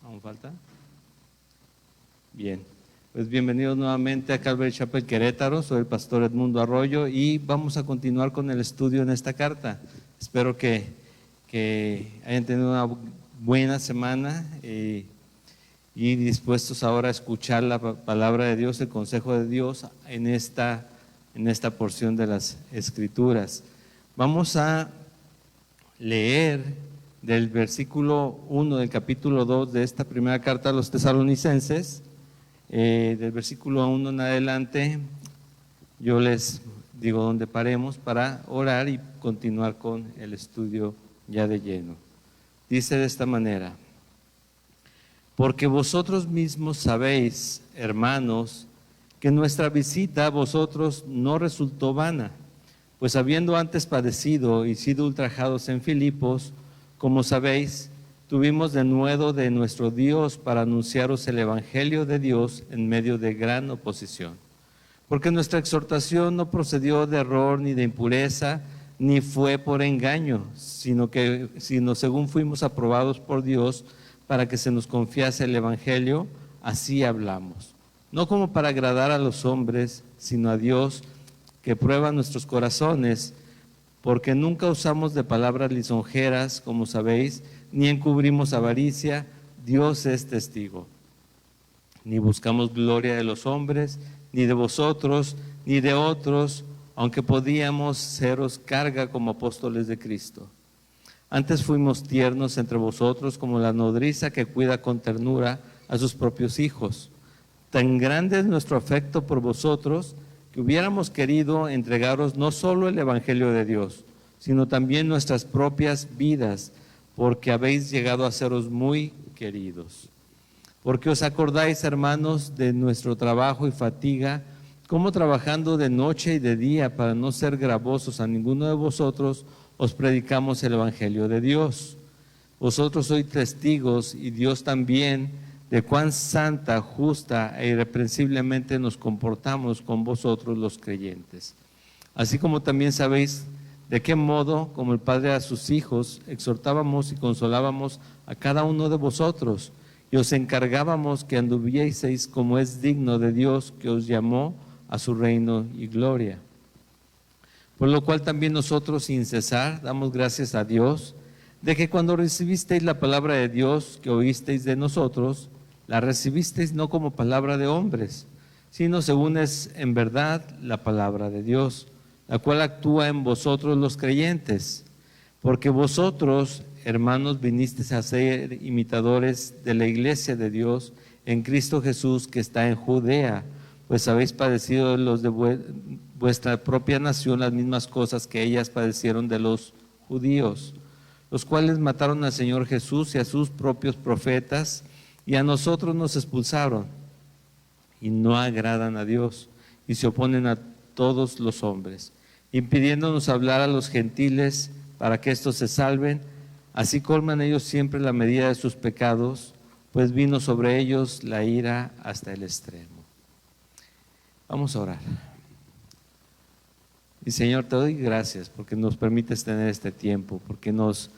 ¿Aún falta? Bien, pues bienvenidos nuevamente a Calvary Chapel Querétaro. Soy el pastor Edmundo Arroyo y vamos a continuar con el estudio en esta carta. Espero que hayan tenido una buena semana y dispuestos ahora a escuchar la palabra de Dios, el consejo de Dios en esta porción de las Escrituras. Vamos a leer del versículo 1 del capítulo 2 de esta primera carta a los tesalonicenses. Del versículo 1 en adelante, yo les digo dónde paremos para orar y continuar con el estudio ya de lleno. Dice de esta manera: porque vosotros mismos sabéis, hermanos, que nuestra visita a vosotros no resultó vana, pues habiendo antes padecido y sido ultrajados en Filipos, como sabéis, tuvimos denuedo de nuestro Dios para anunciaros el Evangelio de Dios en medio de gran oposición. Porque nuestra exhortación no procedió de error ni de impureza, ni fue por engaño, sino según fuimos aprobados por Dios para que se nos confiase el Evangelio, así hablamos. No como para agradar a los hombres, sino a Dios, que prueba nuestros corazones, porque nunca usamos de palabras lisonjeras, como sabéis, ni encubrimos avaricia. Dios es testigo. Ni buscamos gloria de los hombres, ni de vosotros, ni de otros, aunque podíamos seros carga como apóstoles de Cristo. Antes fuimos tiernos entre vosotros como la nodriza que cuida con ternura a sus propios hijos. Tan grande es nuestro afecto por vosotros, que hubiéramos querido entregaros no solo el Evangelio de Dios, sino también nuestras propias vidas, porque habéis llegado a seros muy queridos. Porque os acordáis, hermanos, de nuestro trabajo y fatiga, cómo trabajando de noche y de día para no ser gravosos a ninguno de vosotros, os predicamos el Evangelio de Dios. Vosotros sois testigos, y Dios también, de cuán santa, justa e irreprensiblemente nos comportamos con vosotros los creyentes. Así como también sabéis de qué modo, como el Padre a sus hijos, exhortábamos y consolábamos a cada uno de vosotros, y os encargábamos que anduvieseis como es digno de Dios, que os llamó a su reino y gloria. Por lo cual también nosotros, sin cesar, damos gracias a Dios, de que cuando recibisteis la palabra de Dios que oísteis de nosotros, la recibisteis no como palabra de hombres, sino según es en verdad la palabra de Dios, la cual actúa en vosotros los creyentes. Porque vosotros, hermanos, vinisteis a ser imitadores de la iglesia de Dios en Cristo Jesús, que está en Judea, pues habéis padecido de los de vuestra propia nación las mismas cosas que ellas padecieron de los judíos, los cuales mataron al Señor Jesús y a sus propios profetas, y a nosotros nos expulsaron, y no agradan a Dios, y se oponen a todos los hombres, impidiéndonos hablar a los gentiles para que éstos se salven. Así colman ellos siempre la medida de sus pecados, pues vino sobre ellos la ira hasta el extremo. Vamos a orar. Y Señor, te doy gracias porque nos permites tener este tiempo, porque nos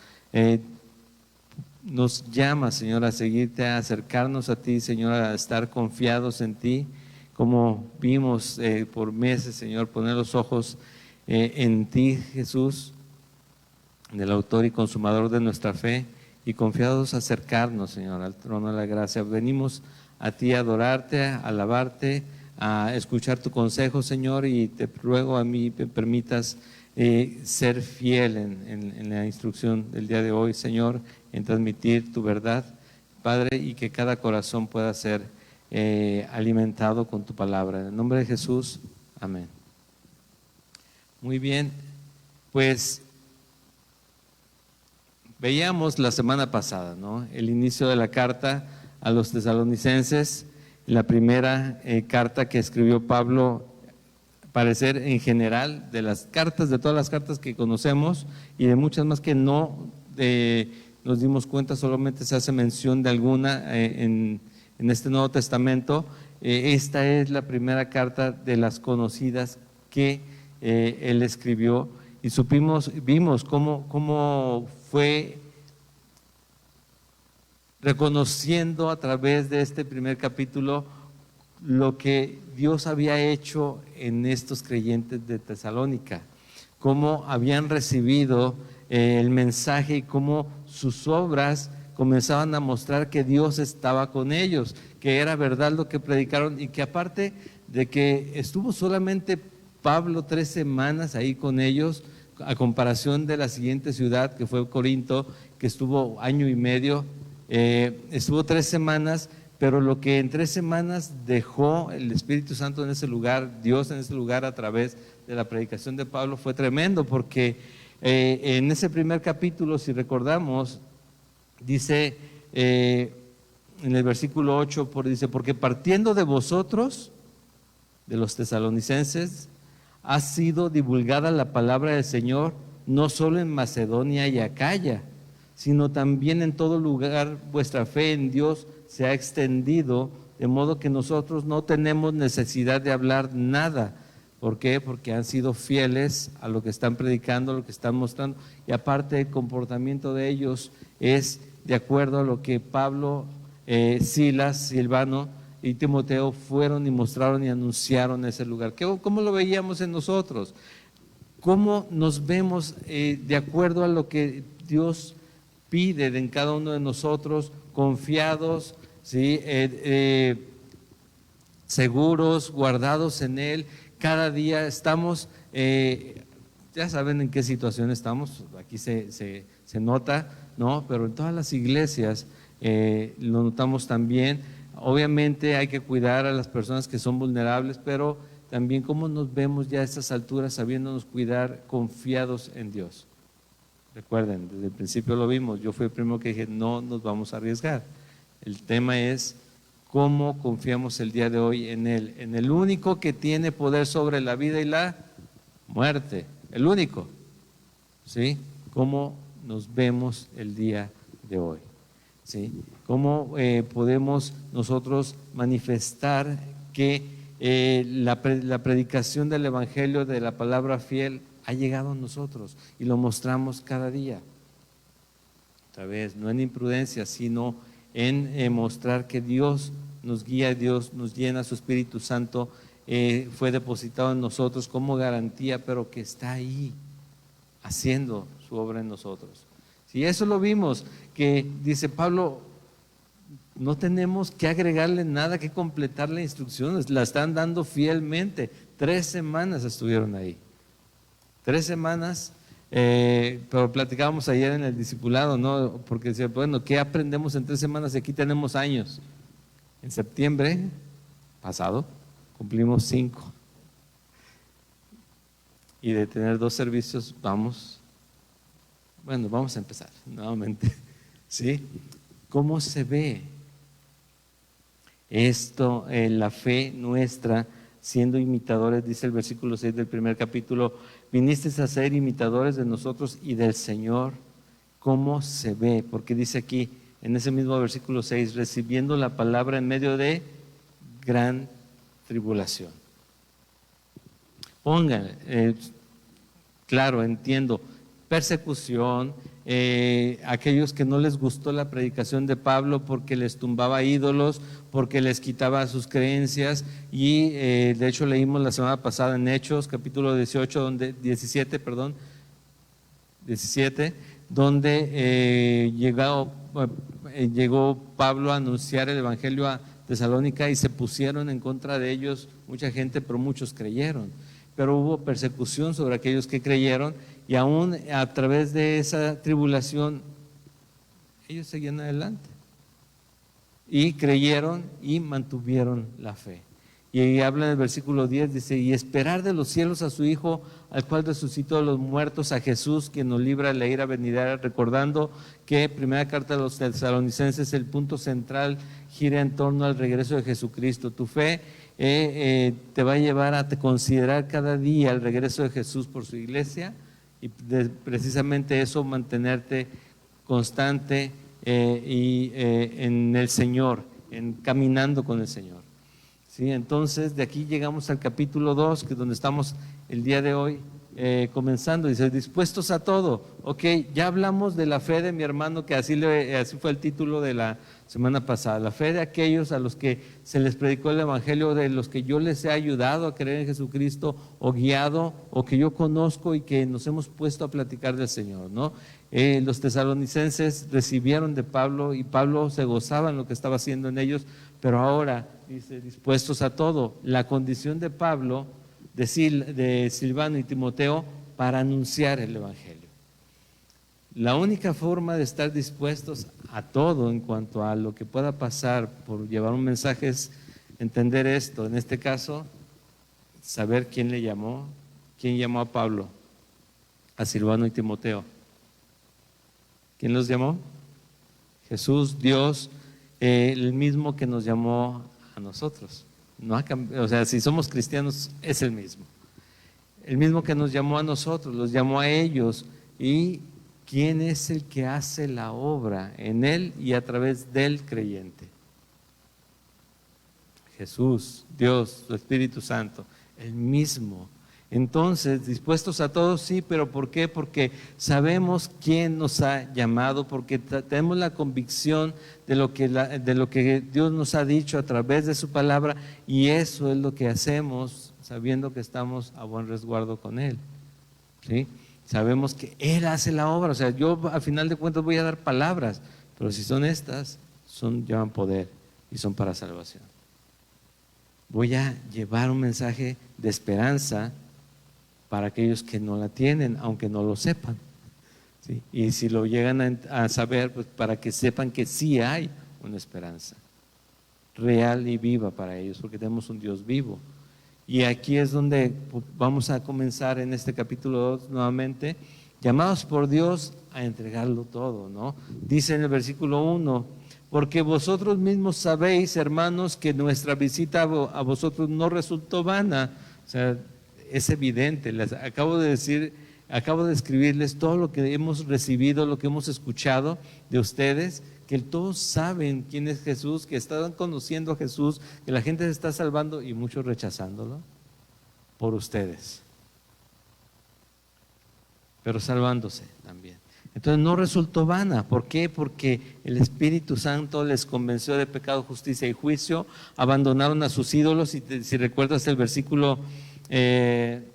llamas, Señor, a seguirte, a acercarnos a ti, Señor, a estar confiados en ti, como vimos por meses, Señor, poner los ojos en ti, Jesús, en el autor y consumador de nuestra fe, y confiados a acercarnos, Señor, al trono de la gracia. Venimos a ti a adorarte, a alabarte, a escuchar tu consejo, Señor, y te ruego a mí me permitas ser fiel en la instrucción del día de hoy, Señor, en transmitir tu verdad, Padre, y que cada corazón pueda ser alimentado con tu palabra. En el nombre de Jesús, amén. Muy bien, pues veíamos la semana pasada, ¿no?, el inicio de la carta a los tesalonicenses, la primera carta que escribió Pablo, parecer en general, de las cartas, de todas las cartas que conocemos y de muchas más que no nos dimos cuenta, solamente se hace mención de alguna en este Nuevo Testamento. Esta es la primera carta de las conocidas que él escribió, y vimos cómo fue reconociendo a través de este primer capítulo lo que Dios había hecho en estos creyentes de Tesalónica, cómo habían recibido el mensaje y cómo sus obras comenzaban a mostrar que Dios estaba con ellos, que era verdad lo que predicaron, y que aparte de que estuvo solamente Pablo 3 semanas ahí con ellos, a comparación de la siguiente ciudad que fue Corinto, que estuvo año y medio, estuvo 3 semanas, pero lo que en 3 semanas dejó el Espíritu Santo en ese lugar, Dios en ese lugar a través de la predicación de Pablo, fue tremendo, porque en ese primer capítulo, si recordamos, dice en el versículo 8, dice, porque partiendo de vosotros, de los tesalonicenses, ha sido divulgada la palabra del Señor, no solo en Macedonia y Acaya, sino también en todo lugar vuestra fe en Dios se ha extendido, de modo que nosotros no tenemos necesidad de hablar nada. ¿Por qué? Porque han sido fieles a lo que están predicando, a lo que están mostrando, y aparte el comportamiento de ellos es de acuerdo a lo que Pablo, Silas, Silvano y Timoteo fueron y mostraron y anunciaron ese lugar. ¿Cómo lo veíamos en nosotros? ¿Cómo nos vemos de acuerdo a lo que Dios pide en cada uno de nosotros, confiados, ¿sí? Seguros, guardados en Él? Cada día estamos, ya saben en qué situación estamos, aquí se nota, ¿no? Pero en todas las iglesias lo notamos también. Obviamente hay que cuidar a las personas que son vulnerables, pero también cómo nos vemos ya a estas alturas sabiéndonos cuidar, confiados en Dios. Recuerden, desde el principio lo vimos, yo fui el primero que dije, no nos vamos a arriesgar. El tema es cómo confiamos el día de hoy en Él, en el único que tiene poder sobre la vida y la muerte, el único, ¿sí? ¿Cómo nos vemos el día de hoy? ¿Sí? ¿Cómo podemos nosotros manifestar que la predicación del Evangelio, de la palabra fiel, ha llegado a nosotros y lo mostramos cada día? Otra vez, no en imprudencia, sino en mostrar que Dios nos guía, Dios nos llena, su Espíritu Santo fue depositado en nosotros como garantía, pero que está ahí haciendo su obra en nosotros. Si eso lo vimos, que dice Pablo, no tenemos que agregarle nada, que completarle instrucciones, la están dando fielmente. 3 semanas estuvieron ahí, 3 semanas. Pero platicábamos ayer en el discipulado, ¿no? Porque decía, bueno, ¿qué aprendemos en 3 semanas? Y aquí tenemos años. En septiembre pasado cumplimos 5. Y de tener 2 servicios, vamos a empezar nuevamente. ¿Sí? ¿Cómo se ve esto en la fe nuestra? Siendo imitadores, dice el versículo 6 del primer capítulo, vinisteis a ser imitadores de nosotros y del Señor. ¿Cómo se ve? Porque dice aquí, en ese mismo versículo 6, recibiendo la palabra en medio de gran tribulación. Pongan, claro, entiendo, persecución, aquellos que no les gustó la predicación de Pablo porque les tumbaba ídolos, porque les quitaba sus creencias, y de hecho leímos la semana pasada en Hechos capítulo 17, donde llegó Pablo a anunciar el Evangelio a Tesalónica y se pusieron en contra de ellos mucha gente, pero muchos creyeron. Pero hubo persecución sobre aquellos que creyeron, y aún a través de esa tribulación ellos seguían adelante y creyeron y mantuvieron la fe. Y ahí habla en el versículo 10, dice, y esperar de los cielos a su Hijo, al cual resucitó de los muertos, a Jesús, quien nos libra de la ira venidera. Recordando que primera carta de los tesalonicenses, el punto central gira en torno al regreso de Jesucristo. Tu fe te va a llevar a considerar cada día el regreso de Jesús por su iglesia, y precisamente eso, mantenerte constante en el Señor, caminando con el Señor. ¿Sí? Entonces, de aquí llegamos al capítulo 2, que es donde estamos el día de hoy. comenzando, dice, dispuestos a todo. Ok, ya hablamos de la fe de mi hermano, que así fue el título de la semana pasada, la fe de aquellos a los que se les predicó el evangelio, de los que yo les he ayudado a creer en Jesucristo, o guiado, o que yo conozco y que nos hemos puesto a platicar del Señor, ¿no? Los tesalonicenses recibieron de Pablo y Pablo se gozaba en lo que estaba haciendo en ellos, pero ahora dice, dispuestos a todo. La condición de Pablo, de Silvano y Timoteo, para anunciar el evangelio. La única forma de estar dispuestos a todo en cuanto a lo que pueda pasar por llevar un mensaje es entender esto. En este caso, saber quién le llamó, quién llamó a Pablo, a Silvano y Timoteo. ¿Quién los llamó? Jesús, Dios, el mismo que nos llamó a nosotros. No ha cambiado, o sea, si somos cristianos es el mismo. El mismo que nos llamó a nosotros, los llamó a ellos. ¿Y quién es el que hace la obra en él y a través del creyente? Jesús, Dios, su Espíritu Santo, el mismo. Entonces, dispuestos a todo, sí, pero ¿por qué? Porque sabemos quién nos ha llamado, porque tenemos la convicción de lo que Dios nos ha dicho a través de su palabra, y eso es lo que hacemos sabiendo que estamos a buen resguardo con Él, ¿sí? Sabemos que Él hace la obra. O sea, yo al final de cuentas voy a dar palabras, pero si son estas, llevan poder y son para salvación. Voy a llevar un mensaje de esperanza para aquellos que no la tienen, aunque no lo sepan, ¿sí? Y si lo llegan a saber, pues para que sepan que sí hay una esperanza real y viva para ellos, porque tenemos un Dios vivo. Y aquí es donde vamos a comenzar en este capítulo 2 nuevamente, llamados por Dios a entregarlo todo, ¿no? Dice en el versículo 1, porque vosotros mismos sabéis, hermanos, que nuestra visita a vosotros no resultó vana. O sea, es evidente, les acabo de escribirles todo lo que hemos recibido, lo que hemos escuchado de ustedes, que todos saben quién es Jesús, que están conociendo a Jesús, que la gente se está salvando y muchos rechazándolo por ustedes, pero salvándose también. Entonces no resultó vana. ¿Por qué? Porque el Espíritu Santo les convenció de pecado, justicia y juicio, abandonaron a sus ídolos, y si recuerdas el versículo 9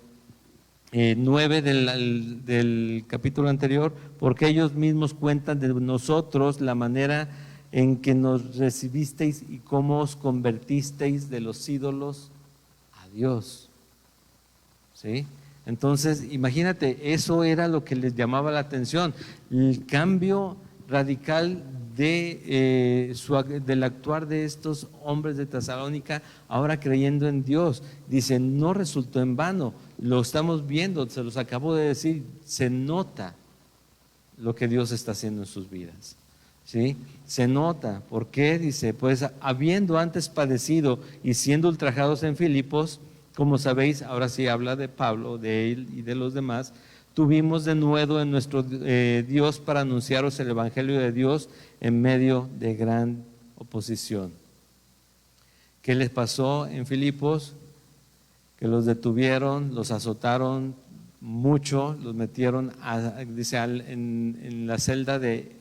del capítulo anterior, porque ellos mismos cuentan de nosotros la manera en que nos recibisteis y cómo os convertisteis de los ídolos a Dios, ¿sí? Entonces, imagínate, eso era lo que les llamaba la atención, el cambio radical del actuar de estos hombres de Tesalónica, ahora creyendo en Dios. Dice, no resultó en vano, lo estamos viendo, se los acabo de decir, se nota lo que Dios está haciendo en sus vidas, ¿sí? Se nota. ¿Por qué? Dice, pues habiendo antes padecido y siendo ultrajados en Filipos, como sabéis, ahora sí habla de Pablo, de él y de los demás, tuvimos de nuevo en nuestro Dios para anunciaros el evangelio de Dios en medio de gran oposición. ¿Qué les pasó en Filipos? Que los detuvieron, los azotaron mucho, los metieron en la celda del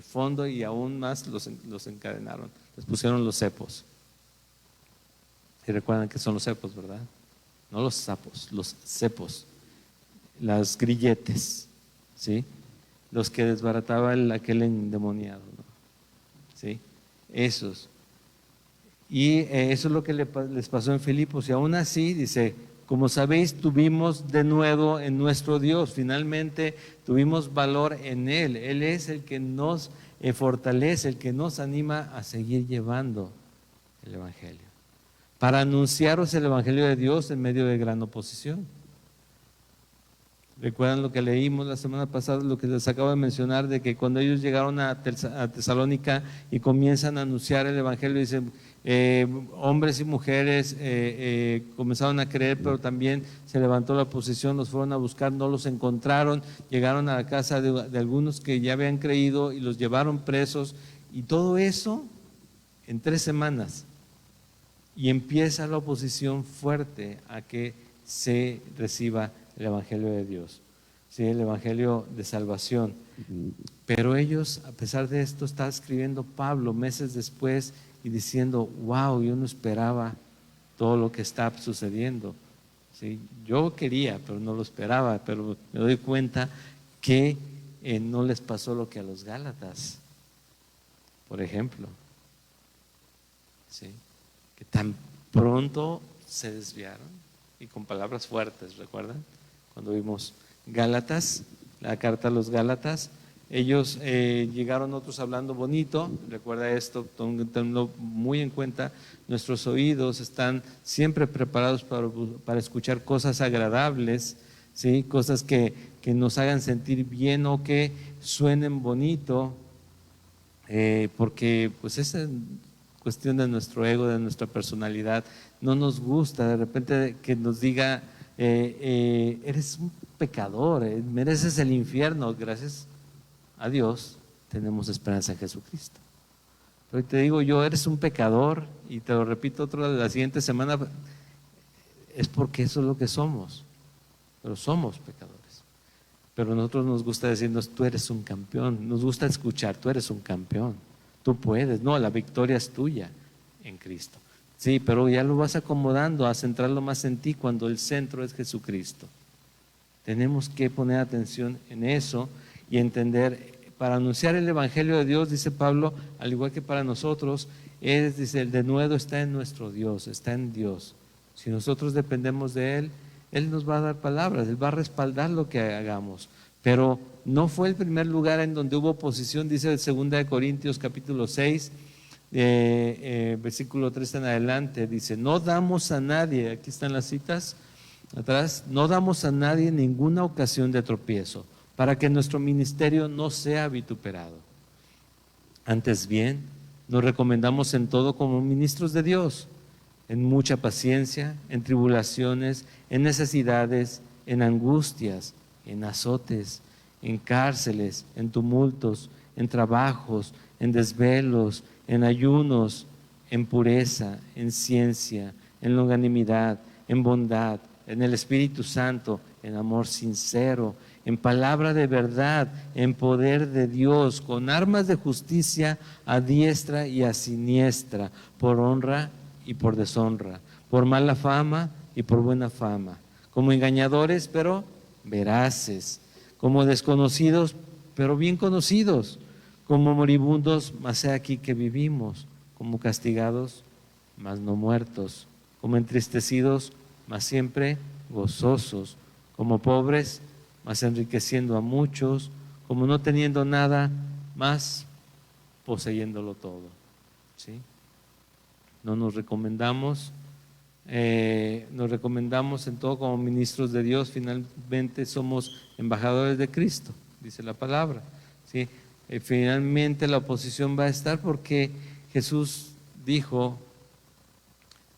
fondo, y aún más los encadenaron, les pusieron los cepos. Y recuerdan que son los cepos, ¿verdad? No los sapos, los cepos, las grilletes, ¿sí? Los que desbarataba aquel endemoniado, ¿no? ¿Sí? Esos. Y eso es lo que les pasó en Filipos. Y aún así, dice, como sabéis, tuvimos de nuevo en nuestro Dios, finalmente tuvimos valor en Él. Él es el que nos fortalece, el que nos anima a seguir llevando el Evangelio, para anunciaros el Evangelio de Dios en medio de gran oposición. ¿Recuerdan lo que leímos la semana pasada, lo que les acabo de mencionar, de que cuando ellos llegaron a Tesalónica y comienzan a anunciar el Evangelio, dicen, hombres y mujeres comenzaron a creer, pero también se levantó la oposición, los fueron a buscar, no los encontraron, llegaron a la casa de algunos que ya habían creído y los llevaron presos, y todo eso en 3 semanas. Y empieza la oposición fuerte a que se reciba el Evangelio de Dios, ¿sí? El Evangelio de salvación. Pero ellos, a pesar de esto, está escribiendo Pablo meses después y diciendo, wow, yo no esperaba todo lo que está sucediendo, ¿sí? Yo quería, pero no lo esperaba, pero me doy cuenta que no les pasó lo que a los Gálatas, por ejemplo, ¿sí? Que tan pronto se desviaron y con palabras fuertes, ¿recuerdan? Cuando vimos Gálatas, la carta a los Gálatas, ellos llegaron otros hablando bonito, recuerda esto, tenlo muy en cuenta, nuestros oídos están siempre preparados para escuchar cosas agradables, ¿sí? Cosas que nos hagan sentir bien o que suenen bonito, porque pues esa es cuestión de nuestro ego, de nuestra personalidad, no nos gusta de repente que nos diga, eres un pecador, mereces el infierno. Gracias a Dios tenemos esperanza en Jesucristo. Pero te digo yo, eres un pecador, y te lo repito la siguiente semana, es porque eso es lo que somos, pero somos pecadores. Pero a nosotros nos gusta decirnos, tú eres un campeón, nos gusta escuchar, tú eres un campeón, tú puedes, no, la victoria es tuya en Cristo. Sí, pero ya lo vas acomodando a centrarlo más en ti cuando el centro es Jesucristo. Tenemos que poner atención en eso y entender, para anunciar el Evangelio de Dios, dice Pablo, al igual que para nosotros, dice, el denuedo está en nuestro Dios, está en Dios. Si nosotros dependemos de Él, Él nos va a dar palabras, Él va a respaldar lo que hagamos. Pero no fue el primer lugar en donde hubo oposición, dice 2 Corintios capítulo 6, versículo 3 en adelante, dice, no damos a nadie, aquí están las citas atrás, no damos a nadie ninguna ocasión de tropiezo, para que nuestro ministerio no sea vituperado. Antes bien, nos recomendamos en todo como ministros de Dios, en mucha paciencia, en tribulaciones, en necesidades, en angustias, en azotes, en cárceles, en tumultos, en trabajos, en desvelos, en ayunos, en pureza, en ciencia, en longanimidad, en bondad, en el Espíritu Santo, en amor sincero, en palabra de verdad, en poder de Dios, con armas de justicia a diestra y a siniestra, por honra y por deshonra, por mala fama y por buena fama, como engañadores pero veraces, como desconocidos pero bien conocidos, como moribundos, mas he aquí que vivimos, como castigados, mas no muertos, como entristecidos, mas siempre gozosos, como pobres, mas enriqueciendo a muchos, como no teniendo nada, mas poseyéndolo todo. ¿Sí? No nos recomendamos en todo como ministros de Dios, finalmente somos embajadores de Cristo, dice la palabra. ¿Sí? Finalmente la oposición va a estar porque Jesús dijo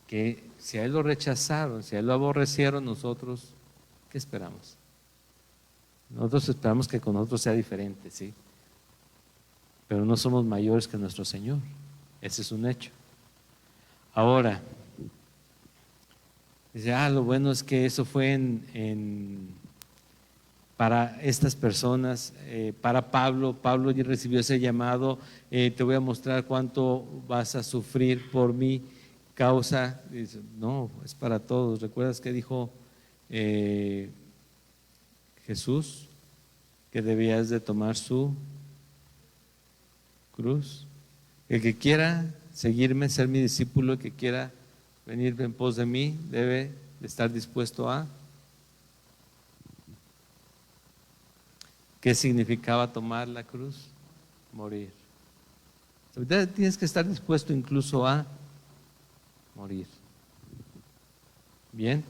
que si a Él lo rechazaron, si a Él lo aborrecieron, nosotros, ¿qué esperamos? Nosotros esperamos que con nosotros sea diferente, ¿sí? Pero no somos mayores que nuestro Señor, ese es un hecho. Ahora, dice, lo bueno es que eso fue para estas personas, para Pablo ya recibió ese llamado, te voy a mostrar cuánto vas a sufrir por mi causa. Dice, no, es para todos. ¿Recuerdas que dijo Jesús? Que debías de tomar su cruz. El que quiera seguirme, ser mi discípulo, el que quiera venir en pos de mí, debe de estar dispuesto a. ¿Qué significaba tomar la cruz? Morir. Tienes que estar dispuesto incluso a morir. Bien.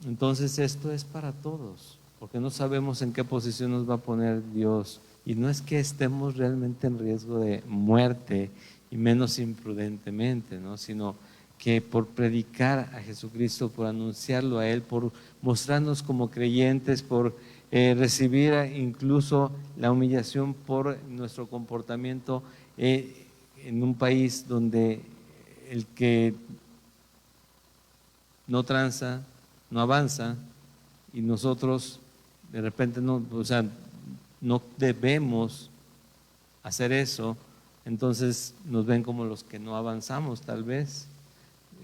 Entonces esto es para todos, porque no sabemos en qué posición nos va a poner Dios. Y no es que estemos realmente en riesgo de muerte, y menos imprudentemente, ¿no? Sino que por predicar a Jesucristo, por anunciarlo a Él, por mostrarnos como creyentes, por recibir incluso la humillación por nuestro comportamiento en un país donde el que no tranza no avanza y nosotros de repente no, o sea, no debemos hacer eso, entonces nos ven como los que no avanzamos tal vez.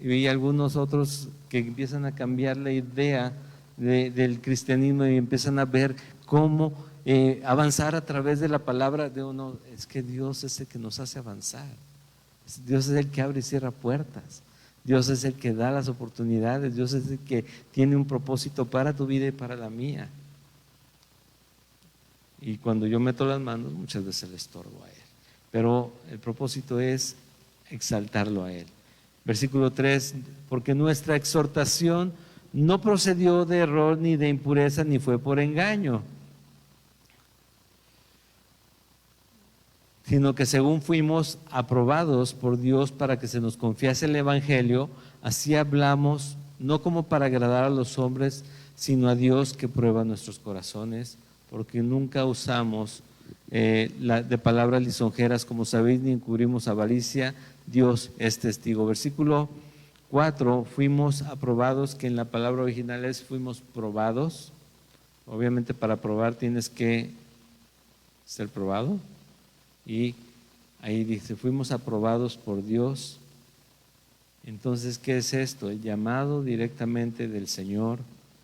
Y algunos otros que empiezan a cambiar la idea del cristianismo y empiezan a ver cómo avanzar a través de la palabra de uno. Es que Dios es el que nos hace avanzar. Dios es el que abre y cierra puertas. Dios es el que da las oportunidades. Dios es el que tiene un propósito para tu vida y para la mía. Y cuando yo meto las manos, muchas veces le estorbo a Él. Pero el propósito es exaltarlo a Él. Versículo 3, porque nuestra exhortación no procedió de error ni de impureza ni fue por engaño, sino que según fuimos aprobados por Dios para que se nos confiase el Evangelio, así hablamos, no como para agradar a los hombres, sino a Dios que prueba nuestros corazones, porque nunca usamos de palabras lisonjeras, como sabéis, ni encubrimos avaricia. Dios es testigo. Versículo 4, fuimos aprobados, que en la palabra original es fuimos probados. Obviamente para probar tienes que ser probado. Y ahí dice, fuimos aprobados por Dios. Entonces, ¿qué es esto? El llamado directamente del Señor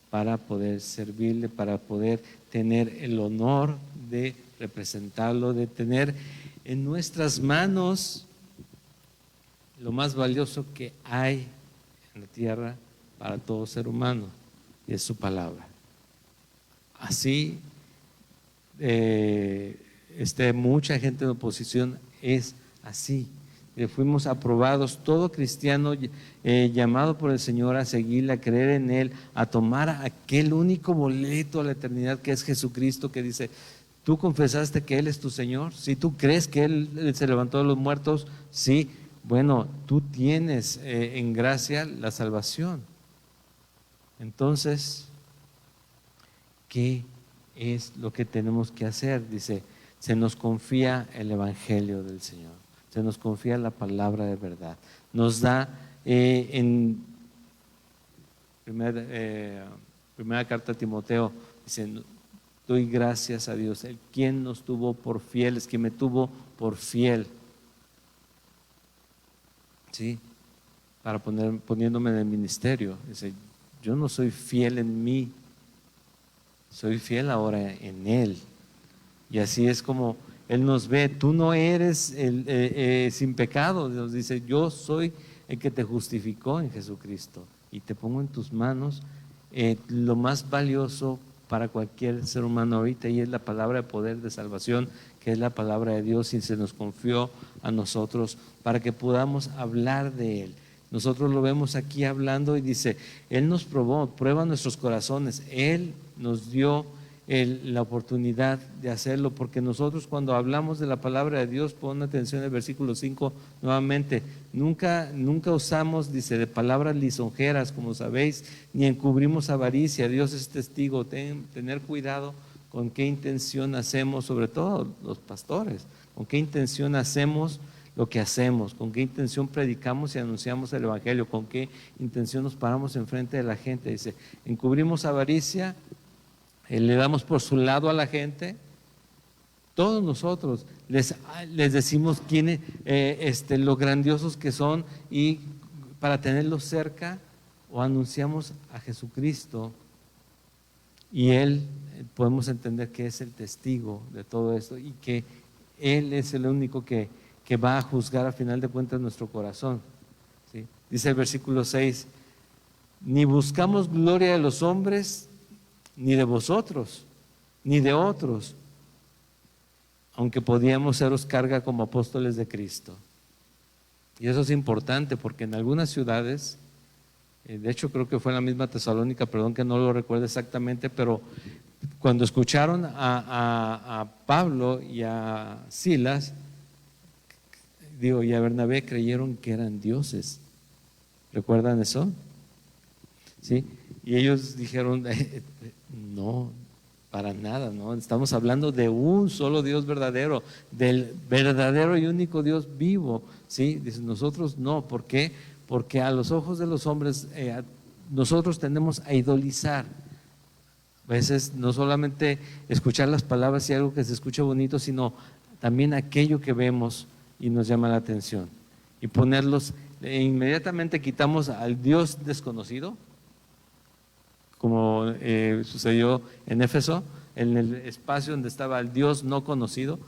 para poder servirle, para poder tener el honor de representarlo, de tener en nuestras manos lo más valioso que hay en la tierra para todo ser humano, y es su palabra. Así, mucha gente en oposición es así. Fuimos aprobados, todo cristiano llamado por el Señor a seguirle, a creer en Él, a tomar aquel único boleto a la eternidad que es Jesucristo, que dice, ¿tú confesaste que Él es tu Señor? Si tú crees que Él se levantó de los muertos, sí, bueno, tú tienes en gracia la salvación. Entonces, ¿qué es lo que tenemos que hacer? Dice, se nos confía el Evangelio del Señor. Se nos confía la palabra de verdad. Nos da en primera carta a Timoteo, dice, doy gracias a Dios, el quien nos tuvo por fieles, quien me tuvo por fiel. ¿Sí? Para poniéndome en el ministerio. Dice, yo no soy fiel en mí, soy fiel ahora en Él. Y así es como Él nos ve. Tú no eres sin pecado. Dios dice, yo soy el que te justificó en Jesucristo y te pongo en tus manos lo más valioso para cualquier ser humano ahorita, y es la palabra de poder de salvación, que es la palabra de Dios, y se nos confió a nosotros para que podamos hablar de Él. Nosotros lo vemos aquí hablando y dice, Él nos probó, prueba nuestros corazones. Él nos dio la oportunidad de hacerlo, porque nosotros cuando hablamos de la palabra de Dios, pon atención al versículo 5 nuevamente, nunca usamos, dice, de palabras lisonjeras, como sabéis, ni encubrimos avaricia. Dios es testigo. Tener cuidado con qué intención hacemos, sobre todo los pastores, con qué intención hacemos lo que hacemos, con qué intención predicamos y anunciamos el Evangelio, con qué intención nos paramos enfrente de la gente. Dice, encubrimos avaricia, le damos por su lado a la gente. Todos nosotros les decimos lo grandiosos que son, y para tenerlos cerca, o anunciamos a Jesucristo, y Él podemos entender que es el testigo de todo esto y que Él es el único que va a juzgar a final de cuentas nuestro corazón. ¿Sí? Dice el versículo 6, ni buscamos gloria de los hombres, ni de vosotros, ni de otros, aunque podíamos seros carga como apóstoles de Cristo. Y eso es importante, porque en algunas ciudades, de hecho creo que fue en la misma Tesalónica, perdón que no lo recuerdo exactamente, pero cuando escucharon a Pablo y a Silas, y a Bernabé, creyeron que eran dioses. ¿Recuerdan eso? ¿Sí? Y ellos dijeron, no, para nada, no, estamos hablando de un solo Dios verdadero, del verdadero y único Dios vivo. ¿Sí? Dicen, nosotros no. ¿Por qué? Porque a los ojos de los hombres nosotros tendemos a idolizar. A veces no solamente escuchar las palabras y algo que se escuche bonito, sino también aquello que vemos y nos llama la atención. Y ponerlos, inmediatamente quitamos al Dios desconocido, como sucedió en Éfeso, en el espacio donde estaba el Dios no conocido.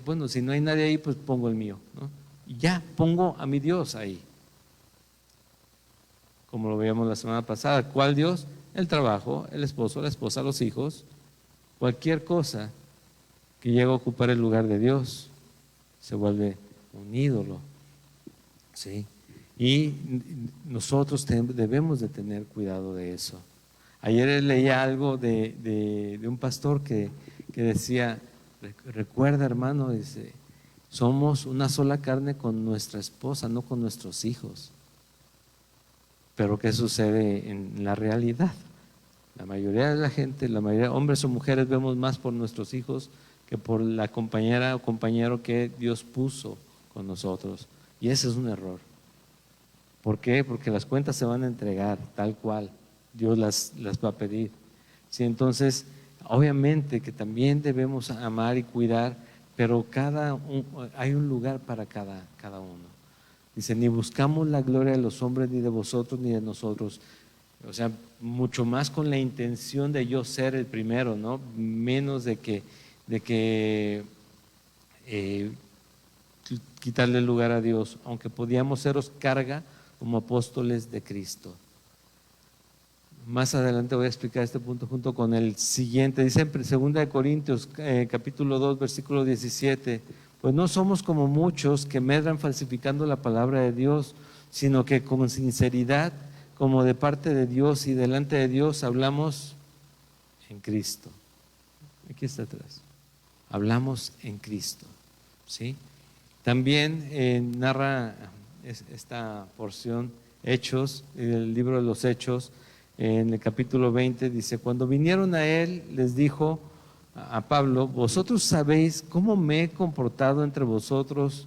Bueno, si no hay nadie ahí, pues pongo el mío, ¿no? Y ya pongo a mi Dios ahí. Como lo veíamos la semana pasada. ¿Cuál Dios? El trabajo, el esposo, la esposa, los hijos. Cualquier cosa que llegue a ocupar el lugar de Dios se vuelve un ídolo. ¿Sí? Y nosotros debemos de tener cuidado de eso. Ayer leía algo de un pastor que decía, recuerda, hermano, dice, somos una sola carne con nuestra esposa, no con nuestros hijos. Pero ¿qué sucede en la realidad? La mayoría de la gente, la mayoría, hombres o mujeres, vemos más por nuestros hijos que por la compañera o compañero que Dios puso con nosotros. Y ese es un error. ¿Por qué? Porque las cuentas se van a entregar tal cual Dios las va a pedir. Sí, entonces, obviamente que también debemos amar y cuidar, pero hay un lugar para cada uno. Dice, ni buscamos la gloria de los hombres, ni de vosotros, ni de nosotros. O sea, mucho más con la intención de yo ser el primero, ¿no? Menos de que quitarle el lugar a Dios, aunque podíamos seros carga como apóstoles de Cristo. Más adelante voy a explicar este punto junto con el siguiente. Dice en 2 Corintios capítulo 2 versículo 17, pues no somos como muchos que medran falsificando la palabra de Dios, sino que con sinceridad, como de parte de Dios y delante de Dios, hablamos en Cristo. Aquí está atrás. Hablamos en Cristo, ¿sí? También narra esta porción, Hechos, el libro de los Hechos, en el capítulo 20, dice, cuando vinieron a él, les dijo a Pablo, vosotros sabéis cómo me he comportado entre vosotros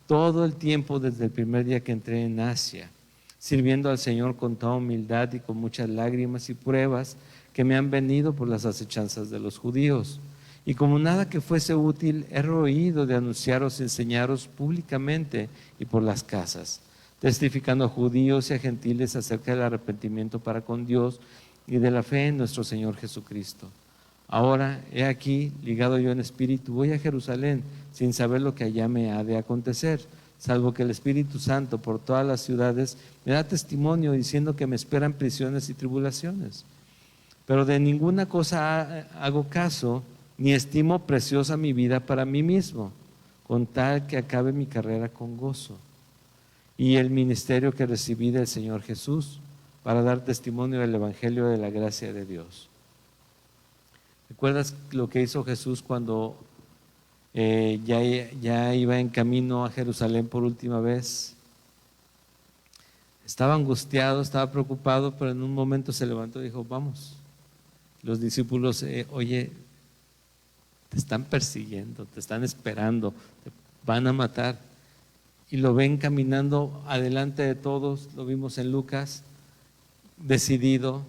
todo el tiempo desde el primer día que entré en Asia, sirviendo al Señor con toda humildad y con muchas lágrimas y pruebas que me han venido por las acechanzas de los judíos. Y como nada que fuese útil, he roído de anunciaros y enseñaros públicamente y por las casas, testificando a judíos y a gentiles acerca del arrepentimiento para con Dios y de la fe en nuestro Señor Jesucristo. Ahora, he aquí, ligado yo en espíritu, voy a Jerusalén sin saber lo que allá me ha de acontecer, salvo que el Espíritu Santo por todas las ciudades me da testimonio diciendo que me esperan prisiones y tribulaciones. Pero de ninguna cosa hago caso, ni estimo preciosa mi vida para mí mismo, con tal que acabe mi carrera con gozo y el ministerio que recibí del Señor Jesús para dar testimonio del Evangelio de la gracia de Dios. ¿Recuerdas lo que hizo Jesús cuando ya iba en camino a Jerusalén por última vez? Estaba angustiado, estaba preocupado, pero en un momento se levantó y dijo, vamos. Los discípulos, oye, te están persiguiendo, te están esperando, te van a matar. Y lo ven caminando adelante de todos, lo vimos en Lucas, decidido.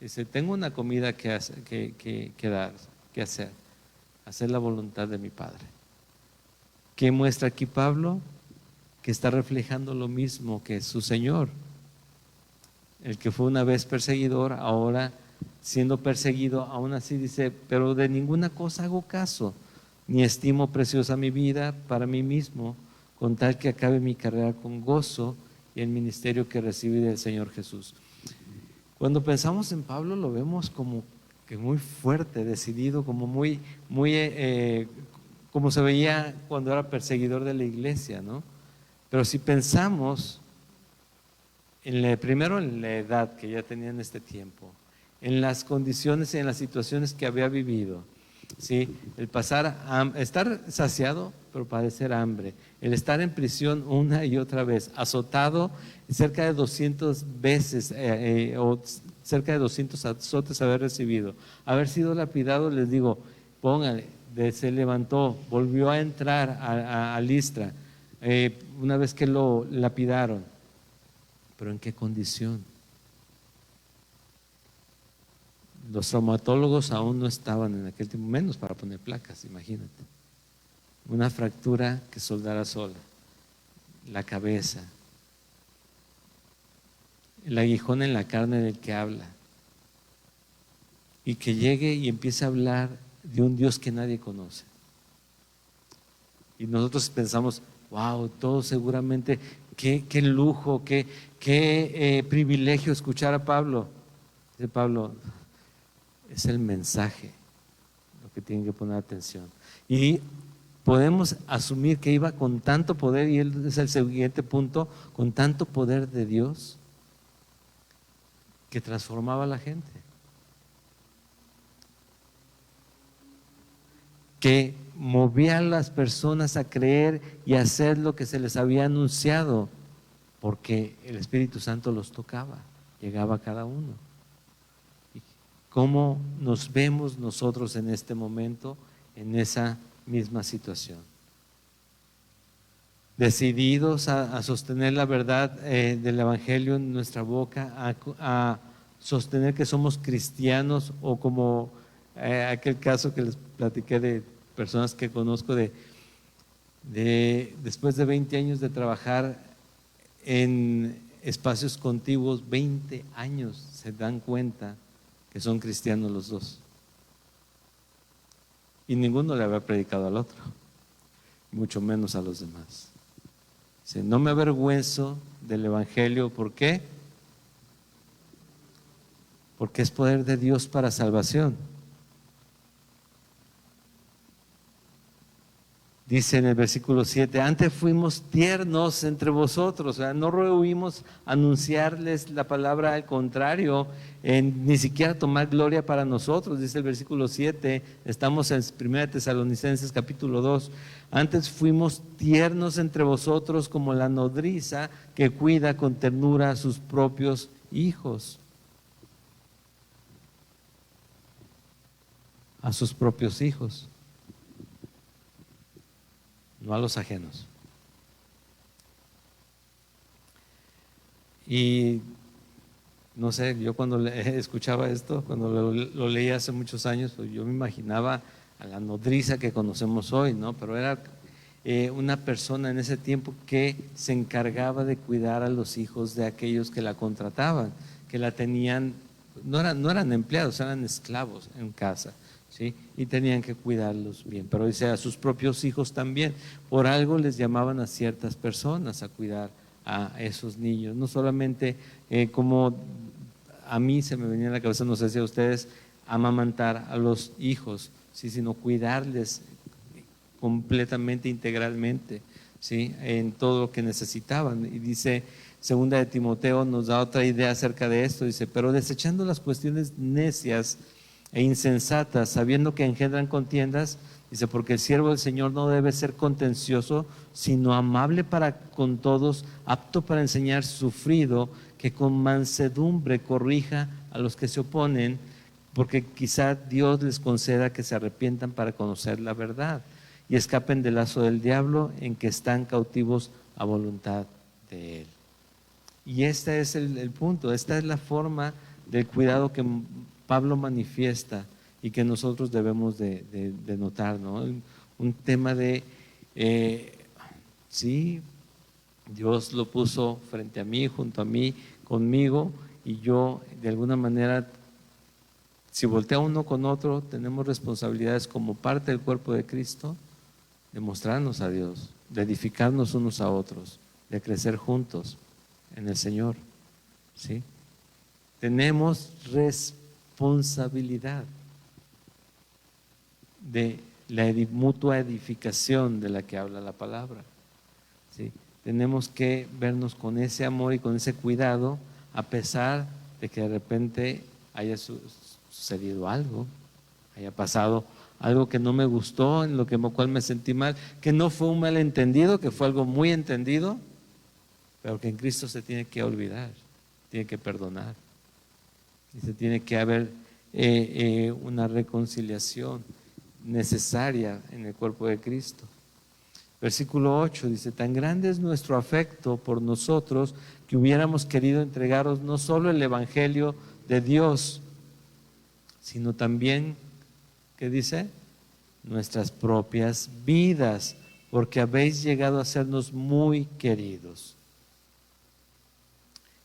Dice, tengo una comida que hacer, hacer la voluntad de mi Padre. ¿Qué muestra aquí Pablo? Que está reflejando lo mismo que su Señor. El que fue una vez perseguidor, ahora siendo perseguido, aún así dice, pero de ninguna cosa hago caso, ni estimo preciosa mi vida para mí mismo, con tal que acabe mi carrera con gozo y el ministerio que recibí del Señor Jesús. Cuando pensamos en Pablo lo vemos como que muy fuerte, decidido, como muy como se veía cuando era perseguidor de la iglesia, ¿no? Pero si pensamos primero en la edad que ya tenía en este tiempo, en las condiciones y en las situaciones que había vivido, ¿sí? El estar saciado pero padecer hambre, el estar en prisión una y otra vez, azotado cerca de 200 veces o cerca de 200 azotes haber recibido, haber sido lapidado, les digo, póngale, se levantó, volvió a entrar a Listra una vez que lo lapidaron, pero ¿en qué condición? Los traumatólogos aún no estaban en aquel tiempo, menos para poner placas, imagínate. Una fractura que soldara sola, la cabeza, el aguijón en la carne del que habla, y que llegue y empiece a hablar de un Dios que nadie conoce. Y nosotros pensamos, wow, todo seguramente, qué lujo, qué privilegio escuchar a Pablo. Dice Pablo, es el mensaje lo que tienen que poner atención. Y podemos asumir que iba con tanto poder, y es el siguiente punto, con tanto poder de Dios, que transformaba a la gente, que movía a las personas a creer y a hacer lo que se les había anunciado, porque el Espíritu Santo los tocaba, llegaba a cada uno. ¿Cómo nos vemos nosotros en este momento, en esa misma situación? Decididos a sostener la verdad del Evangelio en nuestra boca, a sostener que somos cristianos, o como aquel caso que les platiqué de personas que conozco después de 20 años de trabajar en espacios contiguos, 20 años se dan cuenta que son cristianos los dos. Y ninguno le había predicado al otro, mucho menos a los demás. Dice, no me avergüenzo del Evangelio. ¿Por qué? Porque es poder de Dios para salvación. Dice en el versículo 7, antes fuimos tiernos entre vosotros, o sea, no rehuimos anunciarles la palabra, al contrario, ni siquiera tomar gloria para nosotros, dice el versículo 7, estamos en 1 Tesalonicenses capítulo 2, antes fuimos tiernos entre vosotros como la nodriza que cuida con ternura a sus propios hijos. A sus propios hijos, no a los ajenos. Y no sé, yo cuando escuchaba esto, cuando lo leía hace muchos años, pues yo me imaginaba a la nodriza que conocemos hoy, ¿no? Pero era una persona en ese tiempo que se encargaba de cuidar a los hijos de aquellos que la contrataban, que la tenían, no eran empleados, eran esclavos en casa. ¿Sí? Y tenían que cuidarlos bien, pero dice a sus propios hijos también. Por algo les llamaban a ciertas personas a cuidar a esos niños, no solamente como a mí se me venía a la cabeza, no sé si a ustedes, amamantar a los hijos, ¿sí? Sino cuidarles completamente, integralmente, ¿sí? En todo lo que necesitaban. Y dice, segunda de Timoteo nos da otra idea acerca de esto, dice, pero desechando las cuestiones necias e insensatas, sabiendo que engendran contiendas, dice, porque el siervo del Señor no debe ser contencioso, sino amable para con todos, apto para enseñar, sufrido, que con mansedumbre corrija a los que se oponen, porque quizá Dios les conceda que se arrepientan para conocer la verdad y escapen del lazo del diablo en que están cautivos a voluntad de Él. Y este es el punto, esta es la forma del cuidado que Pablo manifiesta y que nosotros debemos de notar, ¿no? Un tema de, sí, Dios lo puso frente a mí, junto a mí, conmigo, y yo de alguna manera, si voltea uno con otro, tenemos responsabilidades como parte del cuerpo de Cristo, de mostrarnos a Dios, de edificarnos unos a otros, de crecer juntos en el Señor, ¿sí? Tenemos responsabilidad de la mutua edificación de la que habla la palabra, ¿sí? Tenemos que vernos con ese amor y con ese cuidado, a pesar de que de repente haya sucedido algo, haya pasado algo que no me gustó, en lo cual me sentí mal, que no fue un malentendido, que fue algo muy entendido, pero que en Cristo se tiene que olvidar, tiene que perdonar. Y se tiene que haber una reconciliación necesaria en el cuerpo de Cristo. Versículo 8 dice, tan grande es nuestro afecto por nosotros que hubiéramos querido entregaros no solo el Evangelio de Dios, sino también, ¿qué dice? Nuestras propias vidas, porque habéis llegado a sernos muy queridos.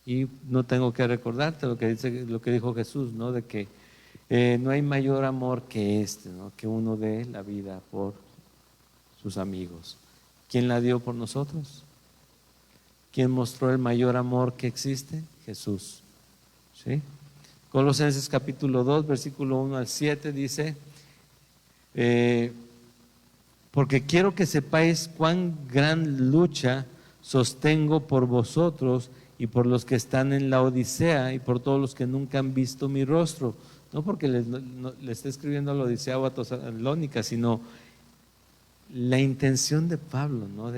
Y no tengo que recordarte lo que dijo Jesús, ¿no? De que no hay mayor amor que este, ¿no? Que uno dé la vida por sus amigos. ¿Quién la dio por nosotros? ¿Quién mostró el mayor amor que existe? Jesús. ¿Sí? Colosenses capítulo 2, versículo 1 al 7 dice, porque quiero que sepáis cuán gran lucha sostengo por vosotros y por los que están en la Odisea y por todos los que nunca han visto mi rostro. No porque le esté escribiendo a la Odisea o a Tesalónica, sino la intención de Pablo, ¿no?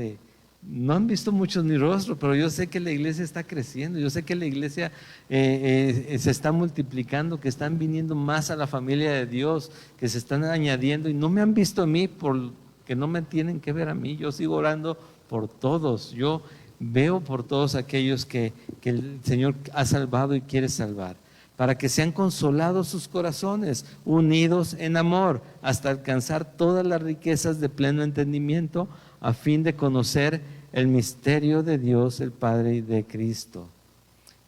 No han visto muchos mi rostro, pero yo sé que la iglesia está creciendo, yo sé que la iglesia se está multiplicando, que están viniendo más a la familia de Dios, que se están añadiendo y no me han visto a mí porque no me tienen que ver a mí. Yo sigo orando por todos, yo veo por todos aquellos que el Señor ha salvado y quiere salvar, para que sean consolados sus corazones, unidos en amor, hasta alcanzar todas las riquezas de pleno entendimiento, a fin de conocer el misterio de Dios el Padre y de Cristo,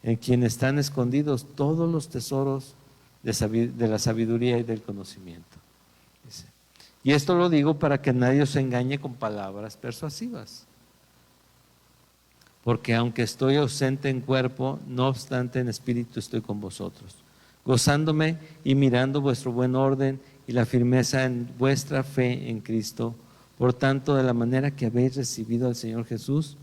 en quien están escondidos todos los tesoros de la sabiduría y del conocimiento. Dice. Y esto lo digo para que nadie os engañe con palabras persuasivas. Porque aunque estoy ausente en cuerpo, no obstante en espíritu estoy con vosotros, gozándome y mirando vuestro buen orden y la firmeza en vuestra fe en Cristo. Por tanto, de la manera que habéis recibido al Señor Jesús,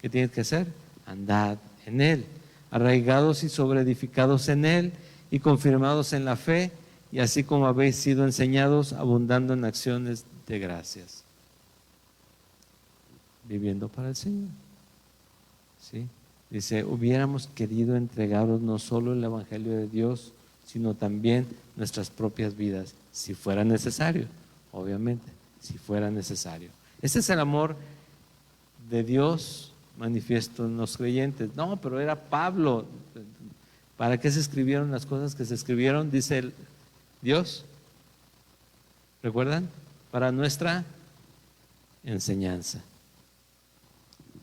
¿qué tienes que hacer? Andad en Él, arraigados y sobreedificados en Él y confirmados en la fe, y así como habéis sido enseñados, abundando en acciones de gracias. Viviendo para el Señor. ¿Sí? Dice, hubiéramos querido entregaros no solo el Evangelio de Dios, sino también nuestras propias vidas, si fuera necesario, obviamente, si fuera necesario. Ese es el amor de Dios manifiesto en los creyentes. No, pero era Pablo. ¿Para qué se escribieron las cosas que se escribieron? Dice Dios. ¿Recuerdan? Para nuestra enseñanza.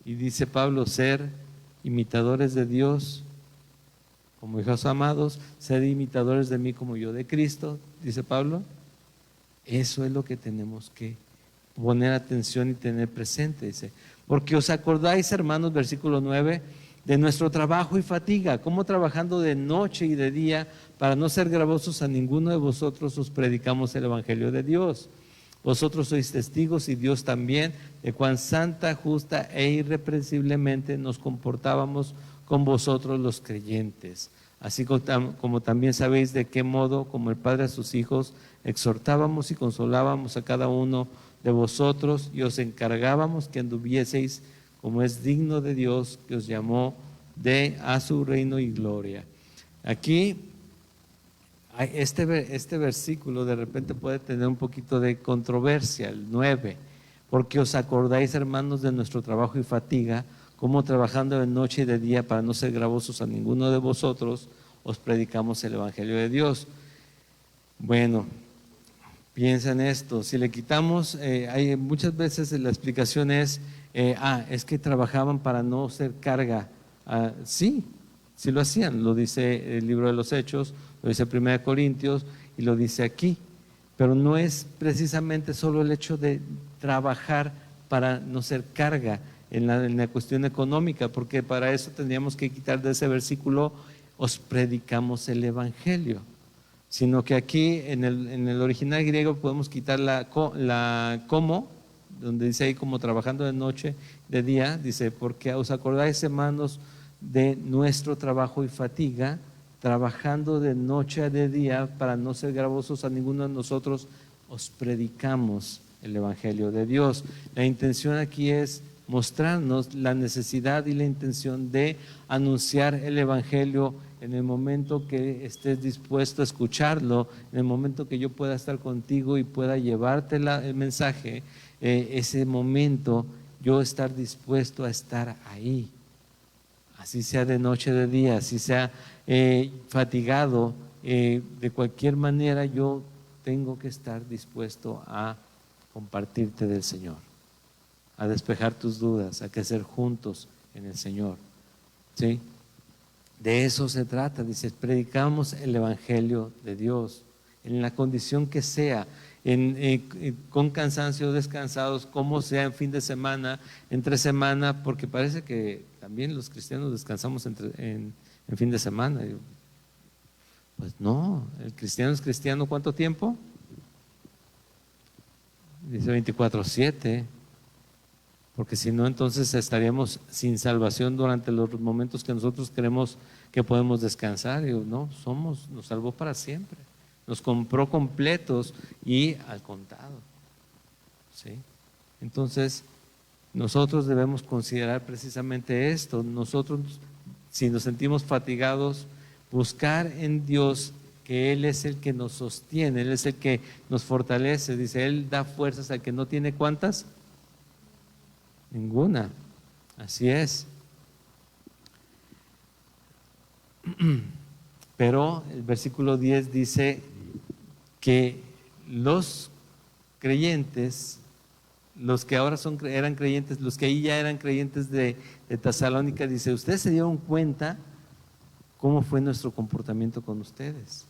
Y dice Pablo, ser imitadores de Dios como hijos amados, ser imitadores de mí como yo de Cristo, dice Pablo. Eso es lo que tenemos que poner atención y tener presente, dice. Porque os acordáis, hermanos, versículo 9, de nuestro trabajo y fatiga, como trabajando de noche y de día, para no ser gravosos a ninguno de vosotros, os predicamos el Evangelio de Dios. Vosotros sois testigos, y Dios también, de cuán santa, justa e irreprensiblemente nos comportábamos con vosotros los creyentes. Así como también sabéis de qué modo, como el Padre a sus hijos, exhortábamos y consolábamos a cada uno de vosotros, y os encargábamos que anduvieseis como es digno de Dios, que os llamó a su reino y gloria. Aquí este versículo de repente puede tener un poquito de controversia, el 9, porque os acordáis, hermanos, de nuestro trabajo y fatiga, como trabajando de noche y de día para no ser gravosos a ninguno de vosotros, os predicamos el Evangelio de Dios. Bueno, piensa en esto, si le quitamos, hay muchas veces la explicación es que trabajaban para no ser carga. Sí lo hacían, lo dice el libro de los Hechos, lo dice 1 Corintios y lo dice aquí, pero no es precisamente solo el hecho de trabajar para no ser carga en la cuestión económica, porque para eso tendríamos que quitar de ese versículo, os predicamos el Evangelio, sino que aquí en el original griego podemos quitar la como, donde dice ahí como trabajando de noche, de día, dice, porque os acordáis, hermanos, de nuestro trabajo y fatiga, trabajando de noche a de día para no ser gravosos a ninguno de nosotros, os predicamos el Evangelio de Dios. La intención aquí es mostrarnos la necesidad y la intención de anunciar el Evangelio en el momento que estés dispuesto a escucharlo, en el momento que yo pueda estar contigo y pueda llevarte el mensaje, ese momento yo estar dispuesto a estar ahí. Así sea de noche o de día, así sea fatigado de cualquier manera yo tengo que estar dispuesto a compartirte del Señor, a despejar tus dudas, a crecer juntos en el Señor. ¿Sí? De eso se trata, dice, predicamos el Evangelio de Dios, en la condición que sea, con cansancio, descansados, como sea, en fin de semana, entre semana, porque parece que también los cristianos descansamos en fin de semana. Pues no, el cristiano es cristiano, ¿cuánto tiempo? Dice 24/7, porque si no, entonces estaríamos sin salvación durante los momentos que nosotros creemos que podemos descansar. Y no, nos salvó para siempre, nos compró completos y al contado. ¿Sí? Entonces, nosotros debemos considerar precisamente esto. Nosotros, si nos sentimos fatigados, buscar en Dios, que Él es el que nos sostiene, Él es el que nos fortalece. Dice, Él da fuerzas al que no tiene, ¿cuántas? Ninguna. Así es. Pero el versículo 10 dice que los creyentes, los que ahora eran creyentes, los que ahí ya eran creyentes de Tesalónica, dice, ustedes se dieron cuenta cómo fue nuestro comportamiento con ustedes.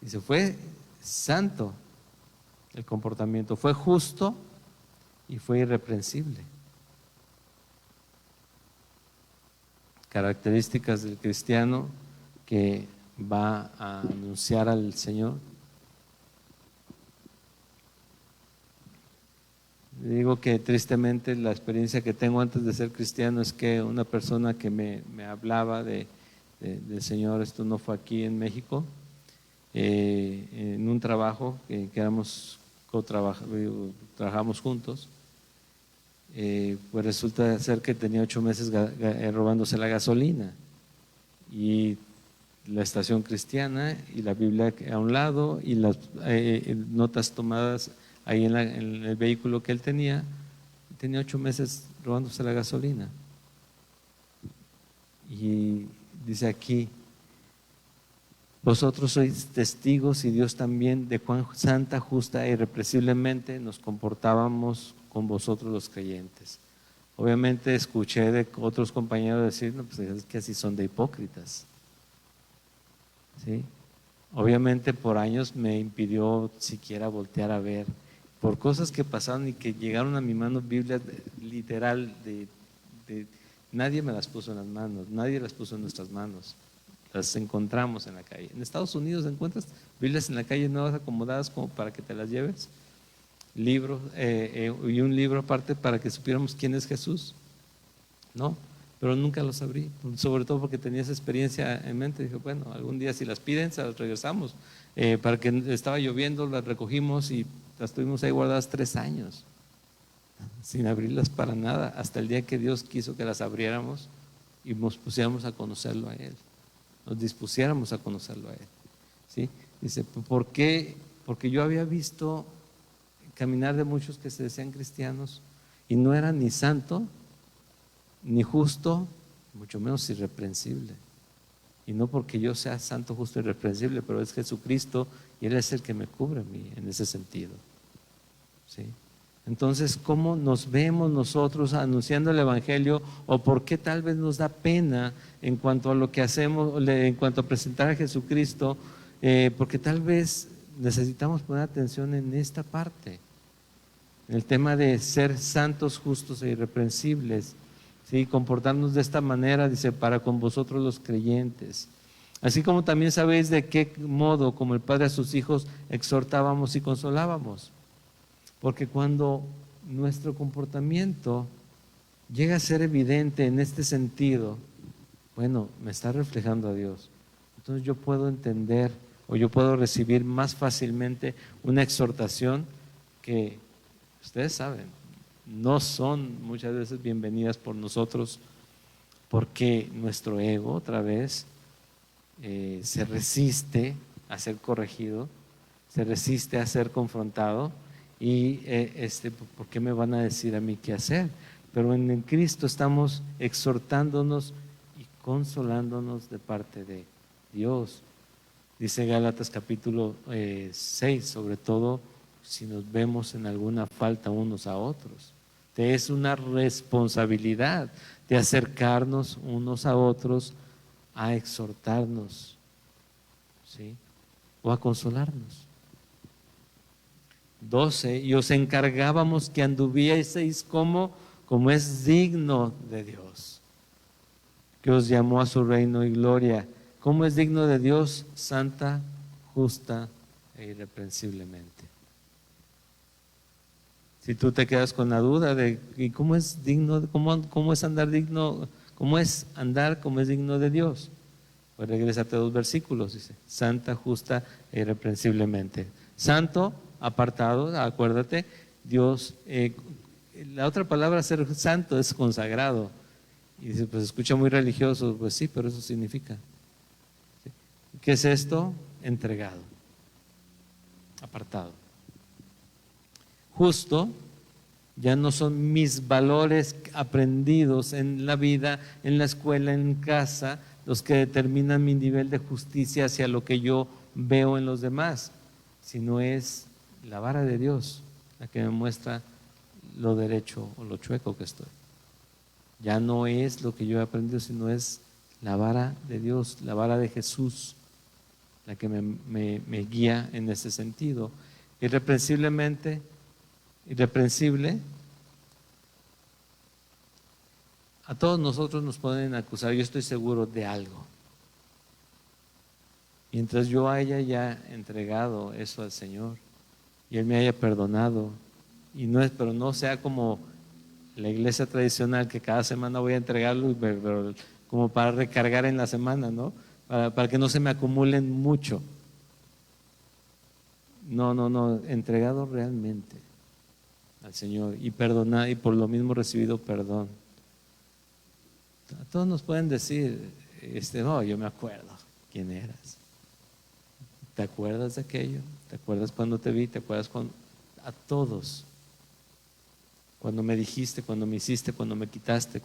Dice, fue santo el comportamiento, fue justo y fue irreprensible. Características del cristiano que va a anunciar al Señor. Digo que tristemente la experiencia que tengo antes de ser cristiano es que una persona que me hablaba del Señor, esto no fue aquí en México, en un trabajo que trabajamos juntos, pues resulta ser que tenía 8 meses robándose la gasolina y la estación cristiana y la Biblia a un lado y las notas tomadas ahí en el vehículo que él tenía 8 meses robándose la gasolina. Y dice aquí, vosotros sois testigos y Dios también de cuán santa, justa e irrepresiblemente nos comportábamos con vosotros los creyentes. Obviamente escuché de otros compañeros decir, no, pues es que así son de hipócritas. ¿Sí? Obviamente por años me impidió siquiera voltear a ver, por cosas que pasaron y que llegaron a mi mano, Biblias literal, nadie me las puso en las manos, nadie las puso en nuestras manos, las encontramos en la calle. En Estados Unidos encuentras Biblias en la calle nuevas acomodadas como para que te las lleves, libros y un libro aparte para que supiéramos quién es Jesús, ¿no? Pero nunca los abrí, sobre todo porque tenía esa experiencia en mente. Dije, bueno, algún día si las piden, se las regresamos. Para que estaba lloviendo, las recogimos y las tuvimos ahí guardadas 3 años, sin abrirlas para nada, hasta el día que Dios quiso que las abriéramos y nos pusiéramos a conocerlo a Él, nos dispusiéramos a conocerlo a Él. ¿Sí? Dice, ¿por qué? Porque yo había visto caminar de muchos que se decían cristianos y no eran ni santo, ni justo, mucho menos irreprensible. Y no porque yo sea santo, justo y irreprensible, pero es Jesucristo y Él es el que me cubre a mí en ese sentido. ¿Sí? Entonces, ¿cómo nos vemos nosotros anunciando el Evangelio? ¿O por qué tal vez nos da pena en cuanto a lo que hacemos, en cuanto a presentar a Jesucristo? Porque tal vez necesitamos poner atención en esta parte, en el tema de ser santos, justos e irreprensibles. ¿Sí? Comportarnos de esta manera, dice, para con vosotros los creyentes. Así como también sabéis de qué modo, como el Padre a sus hijos, exhortábamos y consolábamos. Porque cuando nuestro comportamiento llega a ser evidente en este sentido, bueno, me está reflejando a Dios. Entonces yo puedo entender o yo puedo recibir más fácilmente una exhortación que, ustedes saben, no son muchas veces bienvenidas por nosotros, porque nuestro ego otra vez se resiste a ser corregido, se resiste a ser confrontado y ¿por qué me van a decir a mí qué hacer? Pero en el Cristo estamos exhortándonos y consolándonos de parte de Dios. Dice Gálatas capítulo 6, sobre todo si nos vemos en alguna falta unos a otros. Te es una responsabilidad de acercarnos unos a otros, a exhortarnos, ¿sí? O a consolarnos. 12, y os encargábamos que anduvieseis como es digno de Dios, que os llamó a su reino y gloria. ¿Cómo es digno de Dios? Santa, justa e irreprensiblemente. Si tú te quedas con la duda de ¿y cómo es digno, cómo es andar digno, cómo es andar como es digno de Dios? Pues regrésate a 2 versículos, dice, santa, justa e irreprensiblemente. Santo, apartado, acuérdate, Dios, la otra palabra ser santo es consagrado. Y dice, pues escucha muy religioso, pues sí, pero eso significa. ¿Sí? ¿Qué es esto? Entregado, apartado. Justo, ya no son mis valores aprendidos en la vida, en la escuela, en casa, los que determinan mi nivel de justicia hacia lo que yo veo en los demás, sino es la vara de Dios la que me muestra lo derecho o lo chueco que estoy. Ya no es lo que yo he aprendido, sino es la vara de Dios, la vara de Jesús, la que me guía en ese sentido. Irreprensible, a todos nosotros nos pueden acusar, yo estoy seguro, de algo. Mientras yo haya ya entregado eso al Señor y Él me haya perdonado, pero no sea como la iglesia tradicional que cada semana voy a entregarlo, pero como para recargar en la semana, ¿no? Para que no se me acumulen mucho. No, entregado realmente al Señor y perdonado y por lo mismo recibido perdón. A todos nos pueden decir, no, yo me acuerdo quién eras. ¿Te acuerdas de aquello? ¿Te acuerdas cuando te vi? ¿Te acuerdas cuando? A todos. Cuando me dijiste, cuando me hiciste, cuando me quitaste,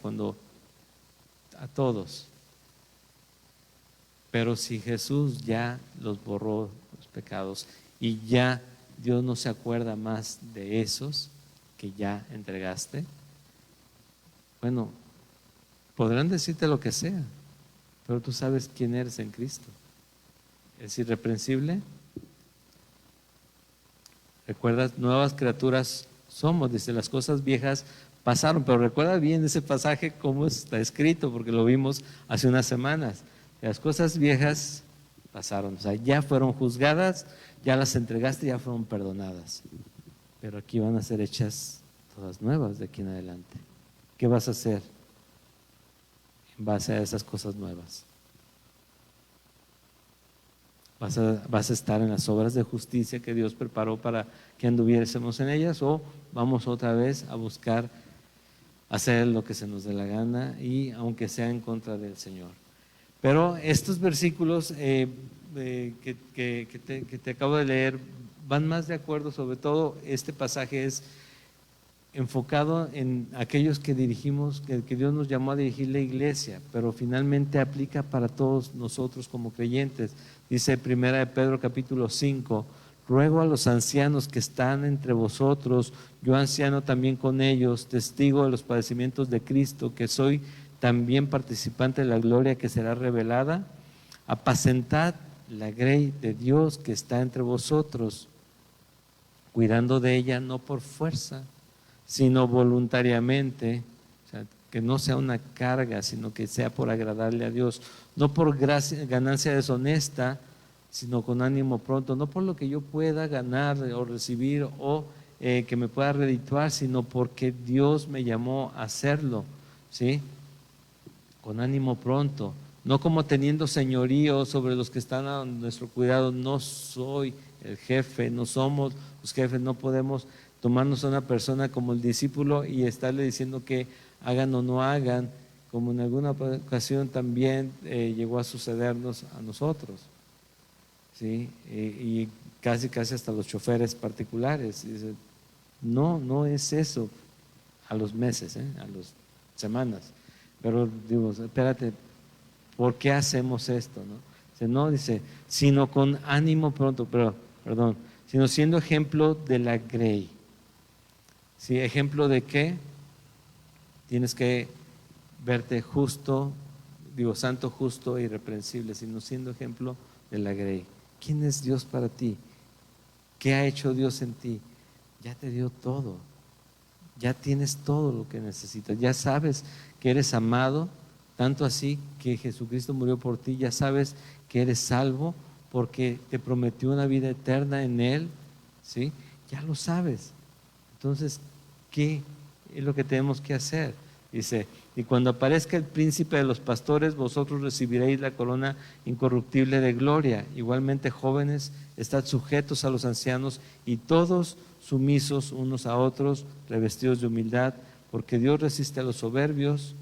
a todos. Pero si Jesús ya los borró los pecados y ya Dios no se acuerda más de esos que ya entregaste, bueno, podrán decirte lo que sea, pero tú sabes quién eres en Cristo. Es irreprensible. Recuerdas, nuevas criaturas somos, dice, las cosas viejas pasaron, pero recuerda bien ese pasaje cómo está escrito, porque lo vimos hace unas semanas. Las cosas viejas pasaron, o sea, ya fueron juzgadas, ya las entregaste, ya fueron perdonadas, pero aquí van a ser hechas todas nuevas de aquí en adelante. ¿Qué vas a hacer en base a esas cosas nuevas? ¿Vas a estar en las obras de justicia que Dios preparó para que anduviésemos en ellas, o vamos otra vez a buscar hacer lo que se nos dé la gana y aunque sea en contra del Señor? Pero estos versículos que te acabo de leer van más de acuerdo, sobre todo este pasaje es enfocado en aquellos que dirigimos, que Dios nos llamó a dirigir la iglesia, pero finalmente aplica para todos nosotros como creyentes. Dice Primera de Pedro capítulo 5, ruego a los ancianos que están entre vosotros, yo anciano también con ellos, testigo de los padecimientos de Cristo, que soy también participante de la gloria que será revelada, apacentad la grey de Dios que está entre vosotros, cuidando de ella no por fuerza, sino voluntariamente, o sea, que no sea una carga, sino que sea por agradarle a Dios, no por ganancia deshonesta, sino con ánimo pronto, no por lo que yo pueda ganar o recibir o que me pueda redituar, sino porque Dios me llamó a hacerlo, ¿sí? Con ánimo pronto, no como teniendo señorío sobre los que están a nuestro cuidado. No soy el jefe, no somos los jefes, no podemos tomarnos a una persona como el discípulo y estarle diciendo que hagan o no hagan, como en alguna ocasión también llegó a sucedernos a nosotros, ¿sí? Y casi hasta los choferes particulares. Dice, no es eso, a los meses, a las semanas. Pero digo, espérate, ¿por qué hacemos esto, no? Dice, no, dice, sino con ánimo pronto, perdón, sino siendo ejemplo de la grey. ¿Sí? ¿Ejemplo de qué? Tienes que verte justo, digo, santo, justo e irreprensible, sino siendo ejemplo de la grey. ¿Quién es Dios para ti? ¿Qué ha hecho Dios en ti? Ya te dio todo. Ya tienes todo lo que necesitas. Ya sabes que eres amado, tanto así que Jesucristo murió por ti. Ya sabes que eres salvo porque te prometió una vida eterna en Él. ¿Sí? Ya lo sabes. Entonces, ¿qué es lo que tenemos que hacer? Dice, y cuando aparezca el príncipe de los pastores, vosotros recibiréis la corona incorruptible de gloria. Igualmente, jóvenes, estad sujetos a los ancianos y todos sumisos unos a otros, revestidos de humildad, porque Dios resiste a los soberbios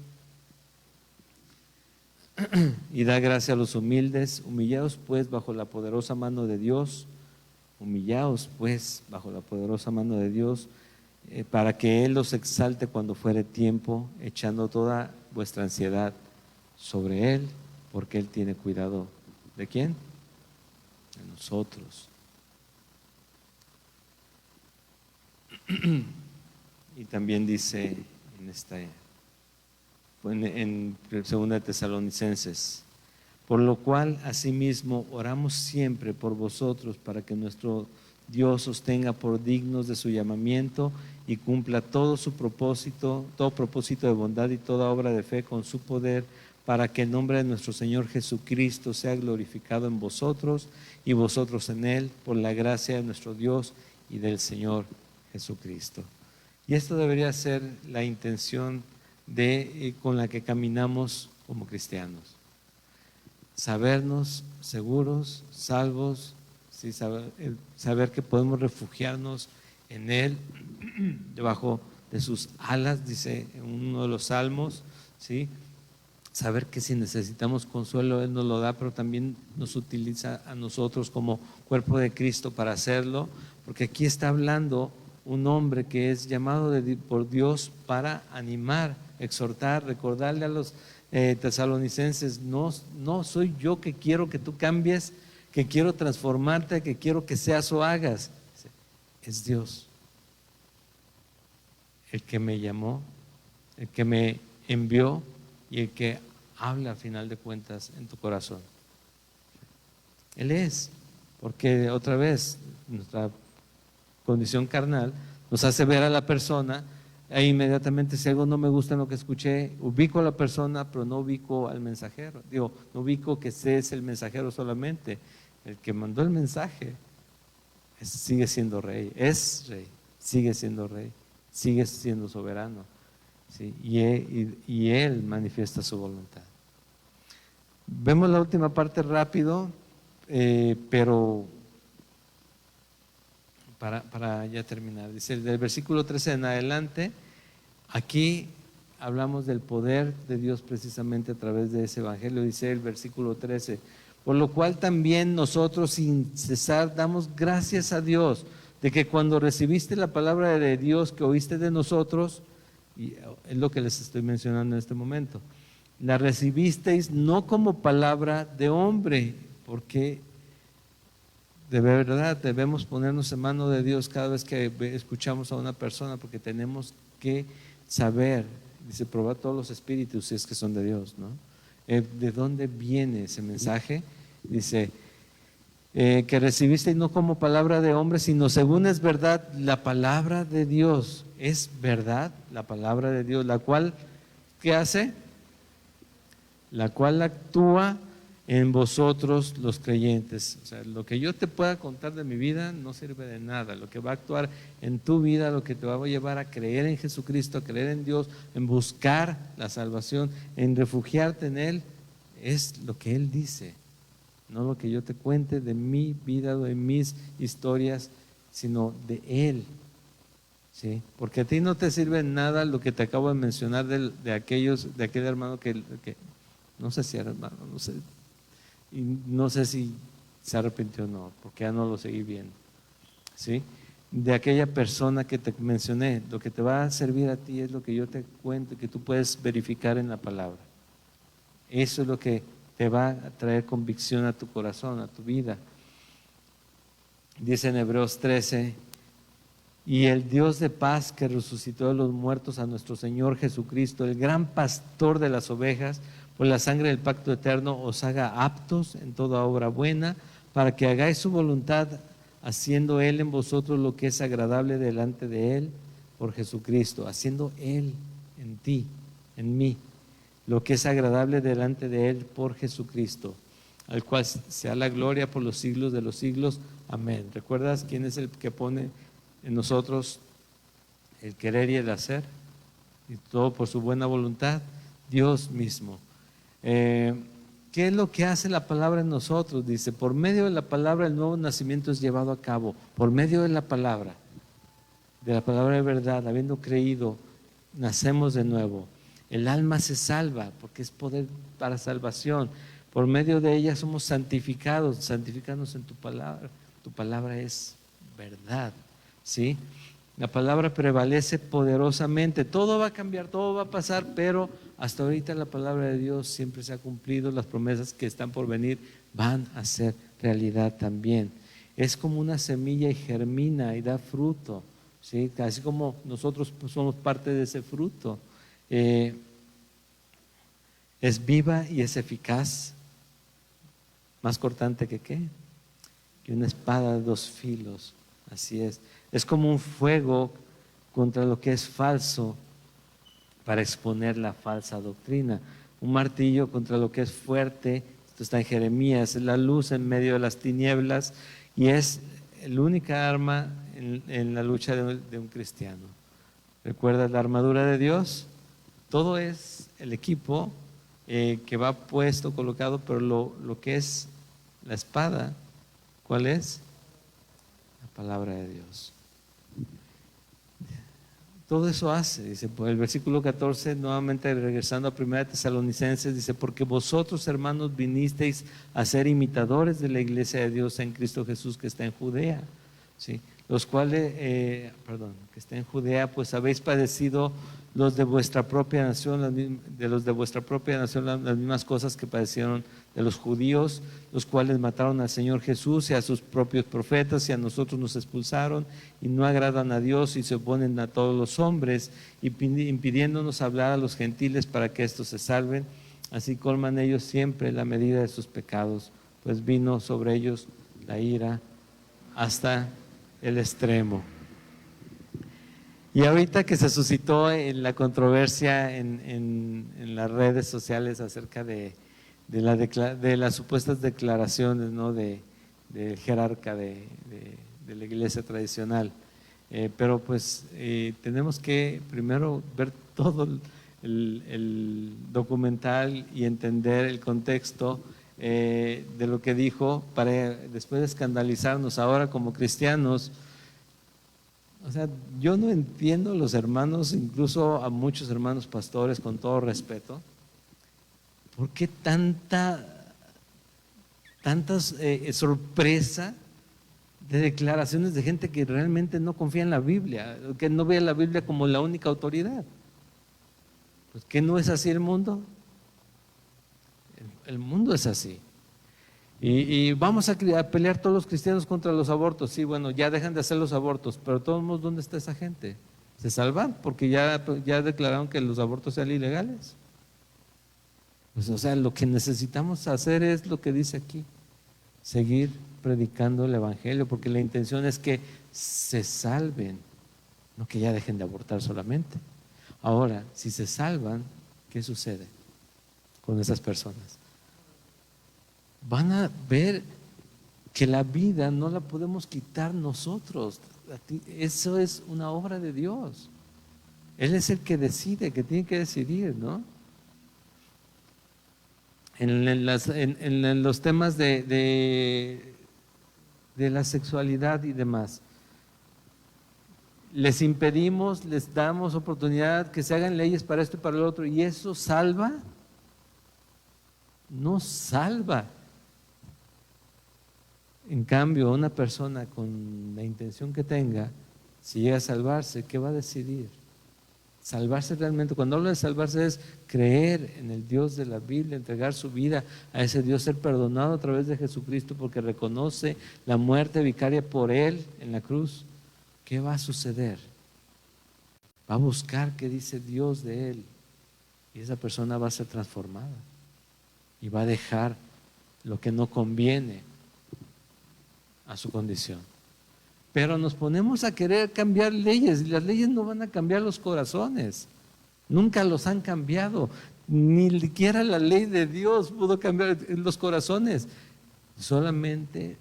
y da gracia a los humildes. Humillaos pues bajo la poderosa mano de Dios, humillaos pues bajo la poderosa mano de Dios, para que Él los exalte cuando fuere tiempo, echando toda vuestra ansiedad sobre Él, porque Él tiene cuidado. ¿De quién? De nosotros. Y también dice en 2 Tesalonicenses, por lo cual asimismo oramos siempre por vosotros para que nuestro Dios os tenga por dignos de su llamamiento y cumpla todo propósito de bondad y toda obra de fe con su poder, para que el nombre de nuestro Señor Jesucristo sea glorificado en vosotros y vosotros en Él, por la gracia de nuestro Dios y del Señor Jesucristo. Y esto debería ser la intención con la que caminamos como cristianos. Sabernos seguros, salvos, ¿sí? Saber que podemos refugiarnos en Él, debajo de sus alas, dice en uno de los salmos, ¿sí? Saber que si necesitamos consuelo, Él nos lo da, pero también nos utiliza a nosotros como cuerpo de Cristo para hacerlo, porque aquí está hablando un hombre que es llamado por Dios para animar, exhortar, recordarle a los tesalonicenses, no soy yo que quiero que tú cambies, que quiero transformarte, que quiero que seas o hagas. Es Dios el que me llamó, el que me envió y el que habla a final de cuentas en tu corazón. Él es, porque otra vez nuestra condición carnal nos hace ver a la persona e inmediatamente, si algo no me gusta en lo que escuché, ubico a la persona, pero no ubico al mensajero. Digo, no ubico que ese es el mensajero solamente. El que mandó el mensaje sigue siendo rey, es rey, sigue siendo rey, sigue siendo soberano, ¿sí? Y él manifiesta su voluntad. Vemos la última parte rápido, pero para ya terminar. Dice, del versículo 13 en adelante, aquí hablamos del poder de Dios precisamente a través de ese evangelio. Dice el versículo 13, por lo cual también nosotros sin cesar damos gracias a Dios de que cuando recibiste la palabra de Dios que oíste de nosotros, y es lo que les estoy mencionando en este momento, la recibisteis no como palabra de hombre, porque de verdad debemos ponernos en mano de Dios cada vez que escuchamos a una persona, porque tenemos que saber, dice, probar todos los espíritus si es que son de Dios, ¿no? ¿De dónde viene ese mensaje? Dice, que recibisteis no como palabra de hombre, sino según es verdad la palabra de Dios. Es verdad la palabra de Dios, la cual, ¿qué hace? La cual actúa en vosotros los creyentes. O sea, lo que yo te pueda contar de mi vida no sirve de nada. Lo que va a actuar en tu vida, lo que te va a llevar a creer en Jesucristo, a creer en Dios, en buscar la salvación, en refugiarte en Él, es lo que Él dice. No lo que yo te cuente de mi vida, de mis historias, sino de Él. ¿Sí? Porque a ti no te sirve nada lo que te acabo de mencionar de aquel hermano que no sé si era hermano, no sé, y no sé si se arrepintió o no, porque ya no lo seguí viendo. ¿Sí? De aquella persona que te mencioné, lo que te va a servir a ti es lo que yo te cuento, que tú puedes verificar en la palabra. Eso es lo que te va a traer convicción a tu corazón, a tu vida. Dice en Hebreos 13, y el Dios de paz que resucitó de los muertos a nuestro Señor Jesucristo, el gran pastor de las ovejas, por la sangre del pacto eterno, os haga aptos en toda obra buena, para que hagáis su voluntad, haciendo Él en vosotros lo que es agradable delante de Él, por Jesucristo, haciendo Él en ti, en mí, lo que es agradable delante de Él, por Jesucristo, al cual sea la gloria por los siglos de los siglos. Amén. ¿Recuerdas quién es el que pone en nosotros el querer y el hacer? Y todo por su buena voluntad, Dios mismo. ¿Qué es lo que hace la palabra en nosotros? Dice, por medio de la palabra el nuevo nacimiento es llevado a cabo, por medio de la palabra de verdad, habiendo creído, nacemos de nuevo. El alma se salva porque es poder para salvación. Por medio de ella somos santificados, santificados en tu palabra. Tu palabra es verdad, ¿sí? La palabra prevalece poderosamente. Todo va a cambiar, todo va a pasar, pero hasta ahorita la palabra de Dios siempre se ha cumplido. Las promesas que están por venir van a ser realidad también. Es como una semilla y germina y da fruto, ¿sí? Así como nosotros somos parte de ese fruto. Es viva y es eficaz, más cortante que qué, que una espada de dos filos. Así es. Es como un fuego contra lo que es falso para exponer la falsa doctrina. Un martillo contra lo que es fuerte. Esto está en Jeremías. Es la luz en medio de las tinieblas y es la única arma en la lucha de un cristiano. ¿Recuerdas la armadura de Dios? Todo es el equipo que va puesto, colocado, pero lo que es la espada, ¿cuál es? La palabra de Dios. Todo eso hace, dice, pues el versículo 14, nuevamente regresando a 1 Tesalonicenses, dice, porque vosotros, hermanos, vinisteis a ser imitadores de la iglesia de Dios en Cristo Jesús que está en Judea, ¿sí? Los cuales, que está en Judea, pues habéis padecido los de vuestra propia nación, las mismas cosas que padecieron de los judíos, los cuales mataron al Señor Jesús y a sus propios profetas, y a nosotros nos expulsaron, y no agradan a Dios y se oponen a todos los hombres, impidiéndonos hablar a los gentiles para que éstos se salven. Así colman ellos siempre la medida de sus pecados, pues vino sobre ellos la ira hasta el extremo. Y ahorita que se suscitó en la controversia en las redes sociales acerca de las supuestas declaraciones, ¿no?, del jerarca de la iglesia tradicional, pero pues tenemos que primero ver todo el documental y entender el contexto de lo que dijo, para después de escandalizarnos ahora como cristianos. O sea, yo no entiendo a los hermanos, incluso a muchos hermanos pastores, con todo respeto, ¿por qué tanta sorpresa de declaraciones de gente que realmente no confía en la Biblia, que no ve a la Biblia como la única autoridad? Pues ¿qué no es así el mundo? El mundo es así. Y vamos a pelear todos los cristianos contra los abortos. Sí, bueno, ya dejan de hacer los abortos, pero de todos modos, ¿dónde está esa gente? ¿Se salvan? Porque ya declararon que los abortos sean ilegales. Pues, o sea, lo que necesitamos hacer es lo que dice aquí: seguir predicando el evangelio, porque la intención es que se salven, no que ya dejen de abortar solamente. Ahora, si se salvan, ¿qué sucede con esas personas? Van a ver que la vida no la podemos quitar nosotros. Eso es una obra de Dios. Él es el que decide, que tiene que decidir, ¿no? En los temas de la sexualidad y demás, les impedimos, les damos oportunidad que se hagan leyes para esto y para lo otro, y eso salva. No salva. En cambio, una persona con la intención que tenga, si llega a salvarse, ¿qué va a decidir? Salvarse realmente, cuando hablo de salvarse es creer en el Dios de la Biblia, entregar su vida a ese Dios, ser perdonado a través de Jesucristo porque reconoce la muerte vicaria por Él en la cruz. ¿Qué va a suceder? Va a buscar qué dice Dios de Él y esa persona va a ser transformada y va a dejar lo que no conviene a su condición. Pero nos ponemos a querer cambiar leyes y las leyes no van a cambiar los corazones. Nunca los han cambiado. Ni siquiera la ley de Dios pudo cambiar los corazones. Solamente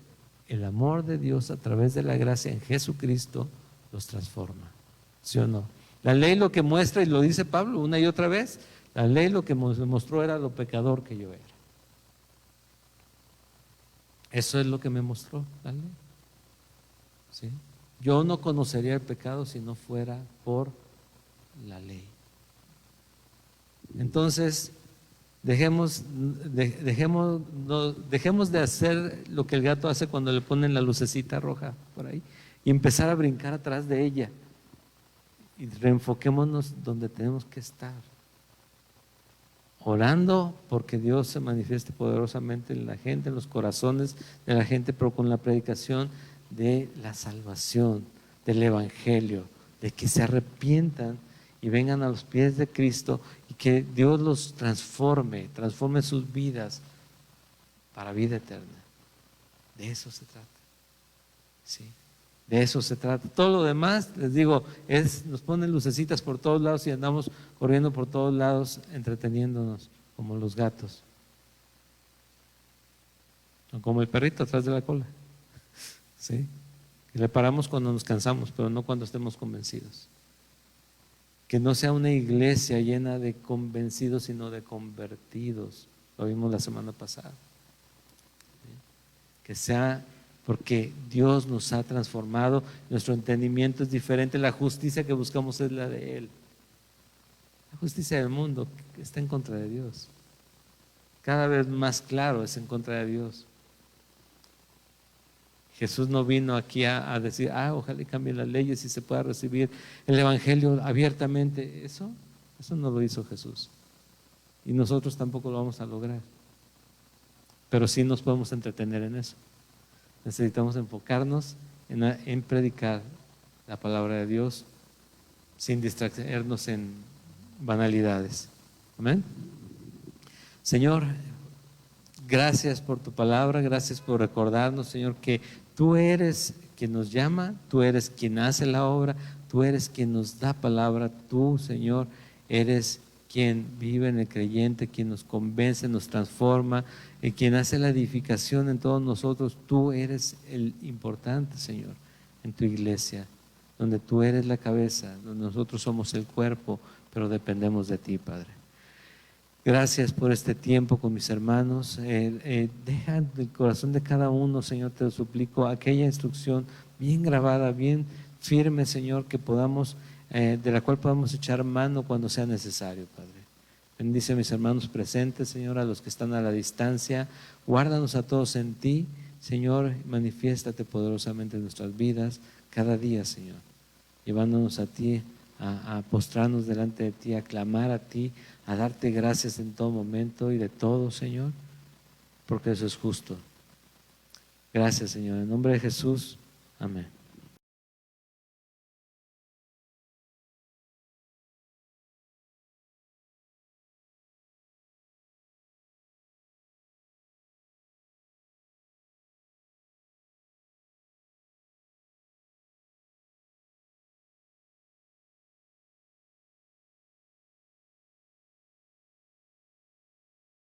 el amor de Dios a través de la gracia en Jesucristo los transforma. ¿Sí o no? La ley lo que muestra, y lo dice Pablo una y otra vez, la ley lo que mostró era lo pecador que yo era. Eso es lo que me mostró la ley. ¿Sí? Yo no conocería el pecado si no fuera por la ley. Entonces, dejemos de hacer lo que el gato hace cuando le ponen la lucecita roja por ahí y empezar a brincar atrás de ella. Y reenfoquémonos donde tenemos que estar. Orando porque Dios se manifieste poderosamente en la gente, en los corazones de la gente, pero con la predicación de la salvación, del Evangelio, de que se arrepientan y vengan a los pies de Cristo y que Dios los transforme sus vidas para vida eterna. De eso se trata. Sí, de eso se trata. Todo lo demás, les digo, nos ponen lucecitas por todos lados y andamos corriendo por todos lados entreteniéndonos como los gatos. O como el perrito atrás de la cola. ¿Sí? Y le paramos cuando nos cansamos, pero no cuando estemos convencidos. Que no sea una iglesia llena de convencidos, sino de convertidos. Lo vimos la semana pasada. ¿Sí? Que sea porque Dios nos ha transformado, nuestro entendimiento es diferente, la justicia que buscamos es la de Él. La justicia del mundo está en contra de Dios. Cada vez más claro es en contra de Dios. Jesús no vino aquí a decir, ojalá cambien las leyes y se pueda recibir el Evangelio abiertamente. Eso no lo hizo Jesús. Y nosotros tampoco lo vamos a lograr. Pero sí nos podemos entretener en eso. Necesitamos enfocarnos en predicar la palabra de Dios sin distraernos en banalidades. Amén. Señor, gracias por tu palabra, gracias por recordarnos, Señor, que tú eres quien nos llama, tú eres quien hace la obra, tú eres quien nos da palabra, tú, Señor, eres quien vive en el creyente, quien nos convence, nos transforma, quien hace la edificación en todos nosotros. Tú eres el importante, Señor, en tu iglesia, donde tú eres la cabeza, donde nosotros somos el cuerpo, pero dependemos de ti, Padre. Gracias por este tiempo con mis hermanos. Deja del corazón de cada uno, Señor, te lo suplico, aquella instrucción bien grabada, bien firme, Señor, que podamos, de la cual podamos echar mano cuando sea necesario, Padre. Bendice a mis hermanos presentes, Señor, a los que están a la distancia. Guárdanos a todos en ti, Señor. Manifiéstate poderosamente en nuestras vidas cada día, Señor. Llevándonos a ti, a postrarnos delante de ti, a clamar a ti, a darte gracias en todo momento y de todo, Señor, porque eso es justo. Gracias, Señor. En nombre de Jesús, amén.